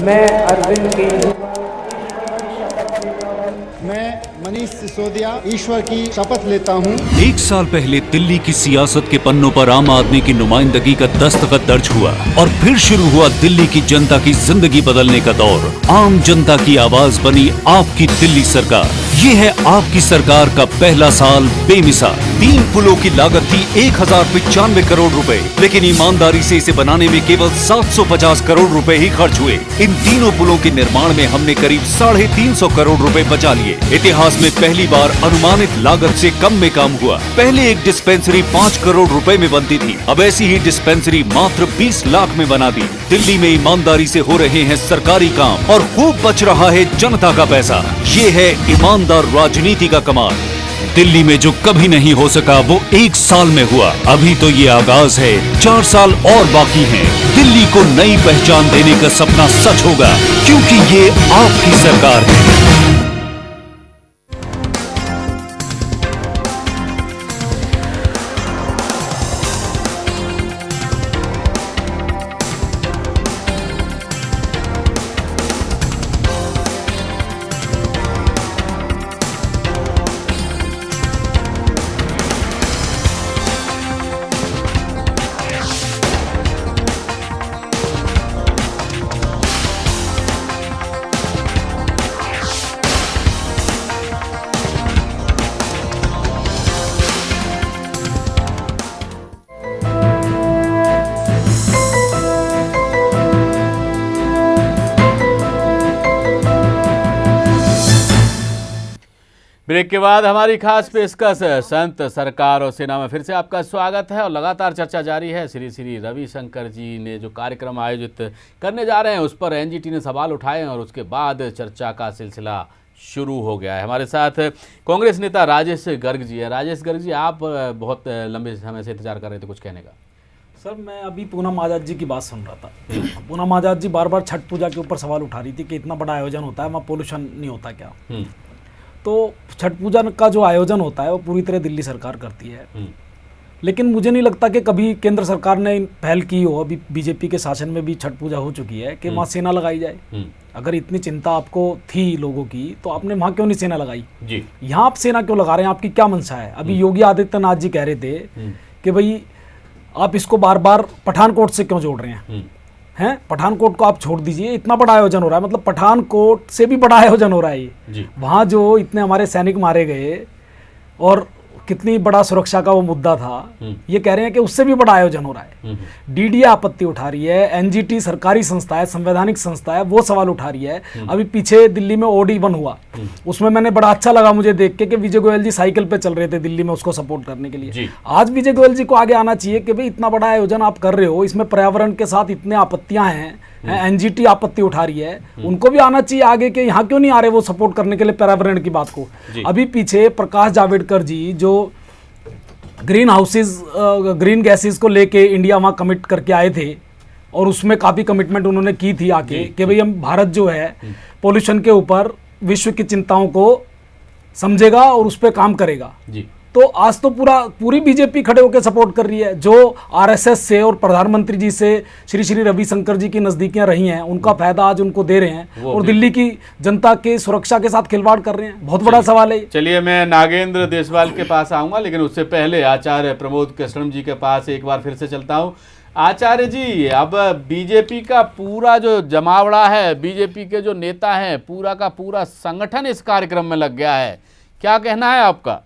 मैं अरविंद केजरीवाल, मैं मनीष सिसोदिया ईश्वर की शपथ लेता हूँ। 1 साल पहले दिल्ली की सियासत के पन्नों पर आम आदमी की नुमाइंदगी का दस्तखत दर्ज हुआ, और फिर शुरू हुआ दिल्ली की जनता की जिंदगी बदलने का दौर। आम जनता की आवाज बनी आपकी दिल्ली सरकार। ये है आपकी सरकार का पहला साल बेमिसाल। 3 पुलों की लागत थी 1095 करोड़ रुपए, लेकिन ईमानदारी से इसे बनाने में केवल 750 करोड़ रुपए ही खर्च हुए। इन तीनों पुलों के निर्माण में हमने करीब 350 करोड़ रुपए बचा लिए। इतिहास में पहली बार अनुमानित लागत से कम में काम हुआ। पहले एक डिस्पेंसरी 5 करोड़ रुपए में बनती थी, अब ऐसी ही डिस्पेंसरी मात्र 20 लाख में बना दी। दिल्ली में ईमानदारी से हो रहे हैं सरकारी काम, और खूब बच रहा है जनता का पैसा। ये है ईमानदार राजनीति का कमाल। दिल्ली में जो कभी नहीं हो सका वो 1 साल में हुआ। अभी तो ये आगाज है, 4 साल और बाकी हैं। दिल्ली को नई पहचान देने का सपना सच होगा, क्योंकि ये आपकी सरकार है। ब्रेक के बाद हमारी खास पेशकश संत सरकार और सेना में फिर से आपका स्वागत है। और लगातार चर्चा जारी है। श्री श्री रविशंकर जी ने जो कार्यक्रम आयोजित करने जा रहे हैं उस पर एनजीटी ने सवाल उठाए और उसके बाद चर्चा का सिलसिला शुरू हो गया है। हमारे साथ कांग्रेस नेता राजेश गर्ग जी है। राजेश गर्ग जी, आप बहुत लंबे समय से इंतजार कर रहे थे कुछ कहने का। सर, मैं अभी पूनम आजाद जी की बात सुन रहा था। पूनम आजाद जी बार बार छठ पूजा के ऊपर सवाल उठा रही थी कि इतना बड़ा आयोजन होता है, वहाँ पोल्यूशन नहीं होता क्या। तो छठ पूजा का जो आयोजन होता है वो पूरी तरह दिल्ली सरकार करती है, लेकिन मुझे नहीं लगता कि कभी केंद्र सरकार ने पहल की हो। अभी बीजेपी के शासन में भी छठ पूजा हो चुकी है कि वहाँ सेना लगाई जाए। अगर इतनी चिंता आपको थी लोगों की तो आपने वहाँ क्यों नहीं सेना लगाई? यहाँ आप सेना क्यों लगा रहे हैं? आपकी क्या मंशा है? अभी योगी आदित्यनाथ जी कह रहे थे कि भाई आप इसको बार बार पठानकोट से क्यों जोड़ रहे हैं पठानकोट को आप छोड़ दीजिए, इतना बड़ा आयोजन हो रहा है, मतलब पठानकोट से भी बड़ा आयोजन हो रहा है ये। वहाँ जो इतने हमारे सैनिक मारे गए और कितनी बड़ा सुरक्षा का वो मुद्दा था, ये कह रहे हैं कि उससे भी बड़ा आयोजन हो रहा है। डीडीए आपत्ति उठा रही है, एनजीटी सरकारी संस्था है, संवैधानिक संस्था है, वो सवाल उठा रही है। अभी पीछे दिल्ली में OD1 हुआ, उसमें मैंने बड़ा अच्छा लगा मुझे देख के कि विजय गोयल जी साइकिल पे चल रहे थे दिल्ली में उसको सपोर्ट करने के लिए। आज विजय गोयल जी को आगे आना चाहिए कि भाई इतना बड़ा आयोजन आप कर रहे हो, इसमें पर्यावरण के साथ इतने आपत्तियां हैं, एनजीटी आपत्ति उठा रही है, उनको भी आना चाहिए आगे के यहाँ क्यों नहीं आ रहे वो सपोर्ट करने के लिए पर्यावरण की बात को। अभी पीछे प्रकाश जावड़ेकर जी जो ग्रीन गैसेस को लेके इंडिया वहाँ कमिट करके आए थे और उसमें काफ़ी कमिटमेंट उन्होंने की थी आके कि भाई हम भारत जो है पोल्यूशन के ऊपर विश्व की चिंताओं को समझेगा और उस पर काम करेगा। तो आज तो पूरी बीजेपी खड़े होकर सपोर्ट कर रही है। जो आरएसएस से और प्रधानमंत्री जी से श्री रविशंकर जी की नजदीकियां रही हैं, उनका फायदा आज उनको दे रहे हैं और दिल्ली की जनता के सुरक्षा के साथ खिलवाड़ कर रहे हैं। बहुत बड़ा सवाल है। चलिए मैं नागेंद्र देशवाल के पास आऊंगा, लेकिन उससे पहले आचार्य प्रमोद कृष्णम जी के पास एक बार फिर से चलता हूं। आचार्य जी, अब बीजेपी का पूरा जो जमावड़ा है, बीजेपी के जो नेता हैं, पूरा का पूरा संगठन इस कार्यक्रम में लग गया है, क्या कहना है आपका?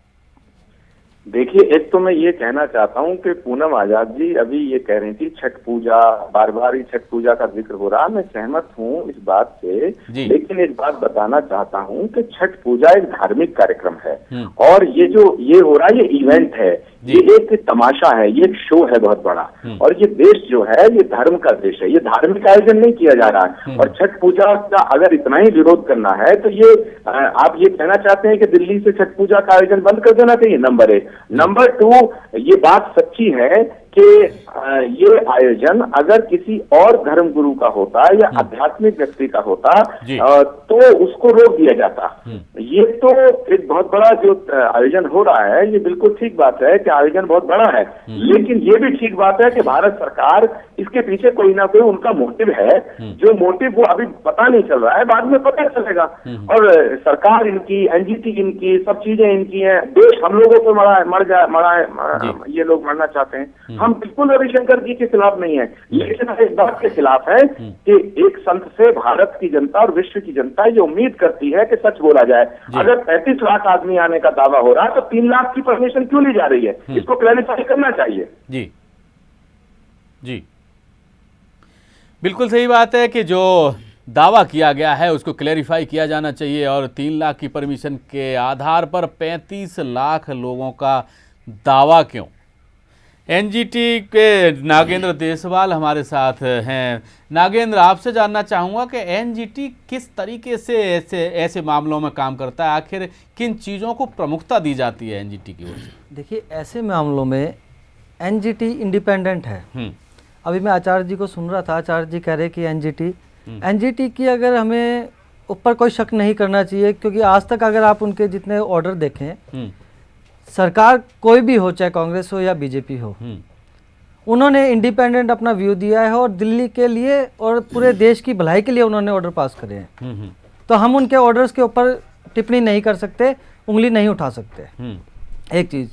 देखिए, एक तो मैं ये कहना चाहता हूँ कि पूनम आजाद जी अभी ये कह रही थी छठ पूजा, बार बार ही छठ पूजा का जिक्र हो रहा, मैं सहमत हूँ इस बात से, लेकिन एक बात बताना चाहता हूँ कि छठ पूजा एक धार्मिक कार्यक्रम है और ये हो रहा है, ये इवेंट है, ये एक तमाशा है, ये एक शो है बहुत बड़ा। और ये देश जो है ये धर्म का देश है, ये धार्मिक आयोजन नहीं किया जा रहा है। और छठ पूजा का अगर इतना ही विरोध करना है तो ये आप ये कहना चाहते हैं कि दिल्ली से छठ पूजा का आयोजन बंद कर देना चाहिए, नंबर 1। नंबर 2, ये बात सच्ची है कि ये आयोजन अगर किसी और धर्म गुरु का होता या आध्यात्मिक व्यक्ति का होता तो उसको रोक दिया जाता। ये तो एक बहुत बड़ा जो आयोजन हो रहा है, ये बिल्कुल ठीक बात है कि आयोजन बहुत बड़ा है, लेकिन ये भी ठीक बात है कि भारत सरकार इसके पीछे कोई ना कोई उनका मोटिव है, जो मोटिव वो अभी पता नहीं चल रहा है, बाद में पता चलेगा। और सरकार इनकी, एनजीटी इनकी, सब चीजें इनकी हैं, देश हम लोगों को ये लोग मरना चाहते हैं। हम बिल्कुल रविशंकर जी के खिलाफ नहीं है, लेकिन इस बात के खिलाफ है कि एक संत से भारत की जनता और विश्व की जनता ये उम्मीद करती है कि सच बोला जाए। अगर 35 लाख आदमी आने का दावा हो रहा है तो 3 लाख की परमिशन क्यों ली जा रही है, इसको क्लैरिफाई करना चाहिए। जी बिल्कुल सही बात है कि जो दावा किया गया है उसको क्लैरिफाई किया जाना चाहिए। और 3 लाख की परमिशन के आधार पर 35 लाख लोगों का दावा क्यों? एनजीटी के नागेंद्र देशवाल हमारे साथ हैं। नागेंद्र, आपसे जानना चाहूँगा कि एनजीटी किस तरीके से ऐसे मामलों में काम करता है, आखिर किन चीज़ों को प्रमुखता दी जाती है एनजीटी की ओर से? देखिए, ऐसे मामलों में एनजीटी इंडिपेंडेंट है। अभी मैं आचार्य जी को सुन रहा था, आचार्य जी कह रहे कि एनजीटी की अगर हमें ऊपर कोई शक नहीं करना चाहिए, क्योंकि आज तक अगर आप उनके जितने ऑर्डर देखें, सरकार कोई भी हो, चाहे कांग्रेस हो या बीजेपी हो, उन्होंने इंडिपेंडेंट अपना व्यू दिया है और दिल्ली के लिए और पूरे देश की भलाई के लिए उन्होंने ऑर्डर पास करे हैं। तो हम उनके ऑर्डर्स के ऊपर टिप्पणी नहीं कर सकते, उंगली नहीं उठा सकते। एक चीज़।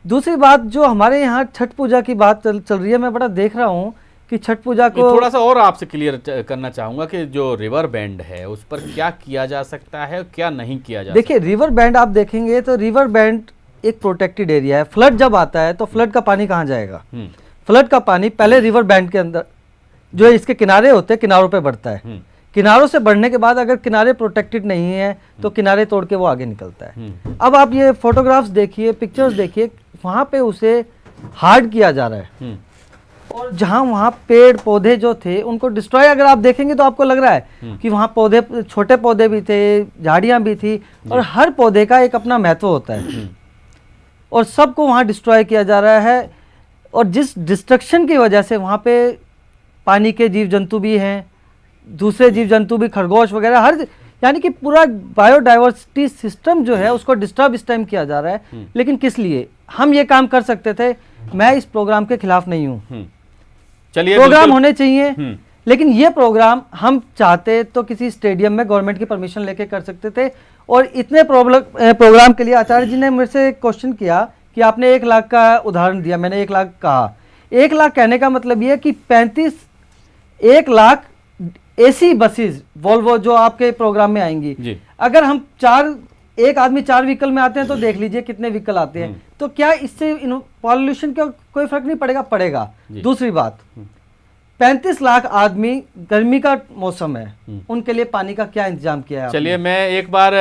दूसरी बात, जो हमारे यहाँ छठ पूजा की बात चल रही है, मैं बड़ा देख रहा हूँ कि छठ पूजा को थोड़ा सा और आपसे क्लियर करना चाहूँगा कि जो रिवर बैंड है उस पर क्या किया जा सकता है, क्या नहीं किया जा सकता। देखिए, रिवर बैंड आप देखेंगे तो रिवर बैंड एक प्रोटेक्टेड एरिया है। फ्लड जब आता है तो फ्लड का पानी कहाँ जाएगा? फ्लड का पानी पहले रिवर बैंड के अंदर, जो इसके किनारे होते हैं, किनारों पे बढ़ता है। किनारों से बढ़ने के बाद अगर किनारे प्रोटेक्टेड नहीं है तो किनारे तोड़ के वो आगे निकलता है। अब आप ये फोटोग्राफ्स देखिए, पिक्चर्स देखिए, वहाँ पे उसे हार्ड किया जा रहा है और जहाँ वहाँ पेड़ पौधे जो थे उनको डिस्ट्रॉय अगर आप देखेंगे तो आपको लग रहा है कि वहाँ पौधे, छोटे पौधे भी थे, झाड़ियाँ भी थी, और हर पौधे का एक अपना महत्व होता है और सबको वहाँ डिस्ट्रॉय किया जा रहा है। और जिस डिस्ट्रक्शन की वजह से वहाँ पे पानी के जीव जंतु भी हैं, दूसरे जीव जंतु भी, खरगोश वगैरह, हर, यानी कि पूरा बायोडाइवर्सिटी सिस्टम जो है उसको डिस्टर्ब इस टाइम किया जा रहा है। लेकिन किस लिए? हम ये काम कर सकते थे। मैं इस प्रोग्राम के खिलाफ नहीं हूँ, चलिए प्रोग्राम होने चाहिए, लेकिन ये प्रोग्राम हम चाहते तो किसी स्टेडियम में गवर्नमेंट की परमिशन लेके कर सकते थे। और इतने प्रोग्राम के लिए आचार्य जी ने मेरे से क्वेश्चन किया कि आपने 1 लाख का उदाहरण दिया, मैंने 1 लाख कहा। 1 लाख कहने का मतलब ये कि 1 लाख एसी बसेस वोल्वो जो आपके प्रोग्राम में आएंगी। अगर हम एक आदमी 4 व्हीकल में आते हैं तो देख लीजिए कितने व्हीकल आते हैं। तो क्या इससे पॉल्यूशन का कोई फर्क नहीं पड़ेगा? पड़ेगा। दूसरी बात, 35 लाख आदमी, गर्मी का मौसम है, उनके लिए पानी का क्या इंतजाम किया है? चलिए मैं एक बार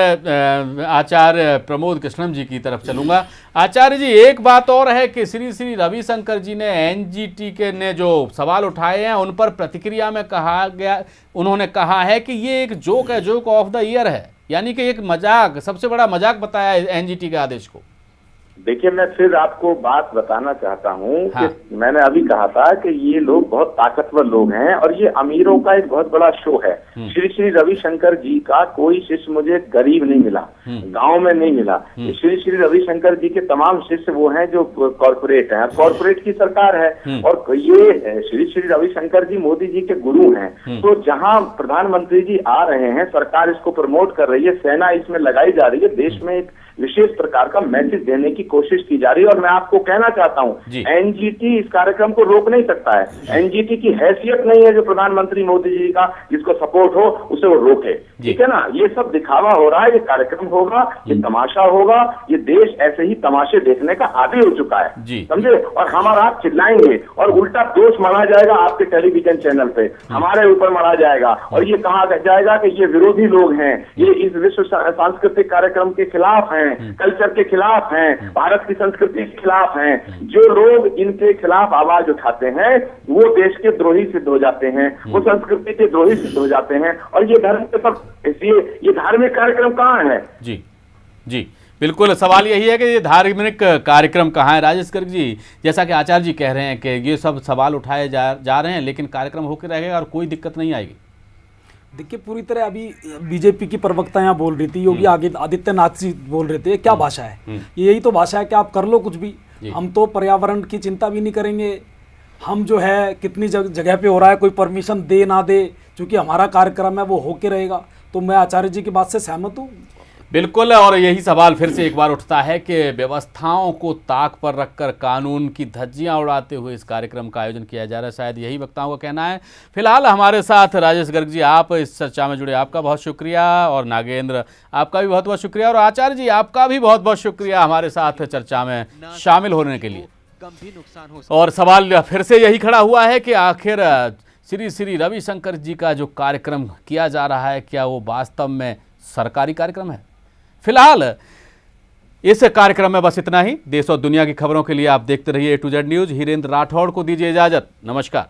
आचार्य प्रमोद कृष्णम जी की तरफ चलूंगा। आचार्य जी, एक बात और है कि श्री श्री रविशंकर जी ने एनजीटी के ने जो सवाल उठाए हैं उन पर प्रतिक्रिया में उन्होंने कहा है कि ये एक जोक है, जोक ऑफ द ईयर है, यानी कि एक मजाक, सबसे बड़ा मजाक बताया है एनजीटी के आदेश को। देखिए, मैं फिर आपको बात बताना चाहता हूँ कि मैंने अभी कहा था कि ये लोग बहुत ताकतवर लोग हैं और ये अमीरों का एक बहुत बड़ा शो है। श्री श्री रविशंकर जी का कोई शिष्य मुझे गरीब नहीं मिला, गांव में नहीं मिला। श्री श्री रविशंकर जी के तमाम शिष्य वो हैं जो कॉर्पोरेट हैं, कॉर्पोरेट की सरकार है। और ये श्री श्री रविशंकर जी मोदी जी के गुरु हैं। तो जहाँ प्रधानमंत्री जी आ रहे हैं, सरकार इसको प्रमोट कर रही है, सेना इसमें लगाई जा रही है, देश में एक विशेष प्रकार का मैसेज देने की कोशिश की जा रही है। और मैं आपको कहना चाहता हूं, एनजीटी इस कार्यक्रम को रोक नहीं सकता है। एनजीटी की हैसियत नहीं है जो प्रधानमंत्री मोदी जी का जिसको सपोर्ट हो उसे वो रोके, ठीक है ना। ये सब दिखावा हो रहा है, ये कार्यक्रम होगा, ये तमाशा होगा, ये देश ऐसे ही तमाशे देखने का आदी हो चुका है, समझे। और हमारा आप चिल्लाएंगे और उल्टा दोष मना जाएगा आपके टेलीविजन चैनल पे, हमारे ऊपर मना जाएगा और ये कहा जाएगा कि ये विरोधी लोग हैं, ये इस विश्व सांस्कृतिक कार्यक्रम के खिलाफ हैं, कल्चर के खिलाफ हैं, भारत की संस्कृति के खिलाफ हैं। जो लोग इनके खिलाफ आवाज उठाते हैं वो देश के द्रोही सिद्ध हो जाते हैं, वो संस्कृति के द्रोही सिद्ध हो जाते हैं। और ये धर्म के सब, इसलिए ये धार्मिक कार्यक्रम कहाँ है? जी बिल्कुल, सवाल यही है कि ये धार्मिक कार्यक्रम कहाँ है। राजेश गर्ग जी, जैसा कि आचार्य जी कह रहे हैं कि ये सब सवाल उठाए जा रहे हैं, लेकिन कार्यक्रम होकर रहेगा और कोई दिक्कत नहीं आएगी। देखिए, पूरी तरह अभी बीजेपी की प्रवक्ता यहाँ बोल रही थी, योगी आदित्यनाथ जी बोल रहे थे, क्या भाषा है? यही तो भाषा है कि आप कर लो कुछ भी, हम तो पर्यावरण की चिंता भी नहीं करेंगे। हम जो है कितनी जगह पे हो रहा है, कोई परमिशन दे ना दे, क्योंकि हमारा कार्यक्रम है वो होके रहेगा। तो मैं आचार्य जी की बात से सहमत हूँ। बिल्कुल, और यही सवाल फिर से एक बार उठता है कि व्यवस्थाओं को ताक पर रखकर कानून की धज्जियां उड़ाते हुए इस कार्यक्रम का आयोजन किया जा रहा है, शायद यही वक्ताओं का कहना है। फिलहाल हमारे साथ राजेश गर्ग जी, आप इस चर्चा में जुड़े, आपका बहुत शुक्रिया। और नागेंद्र, आपका भी बहुत बहुत शुक्रिया। और आचार्य जी, आपका भी बहुत बहुत शुक्रिया हमारे साथ चर्चा में शामिल होने के लिए। और सवाल फिर से यही खड़ा हुआ है कि आखिर श्री श्री रविशंकर जी का जो कार्यक्रम किया जा रहा है, क्या वो वास्तव में सरकारी कार्यक्रम है? फिलहाल इस कार्यक्रम में बस इतना ही। देश और दुनिया की खबरों के लिए आप देखते रहिए A to Z news. Hirendra Rathore को दीजिए इजाजत। नमस्कार।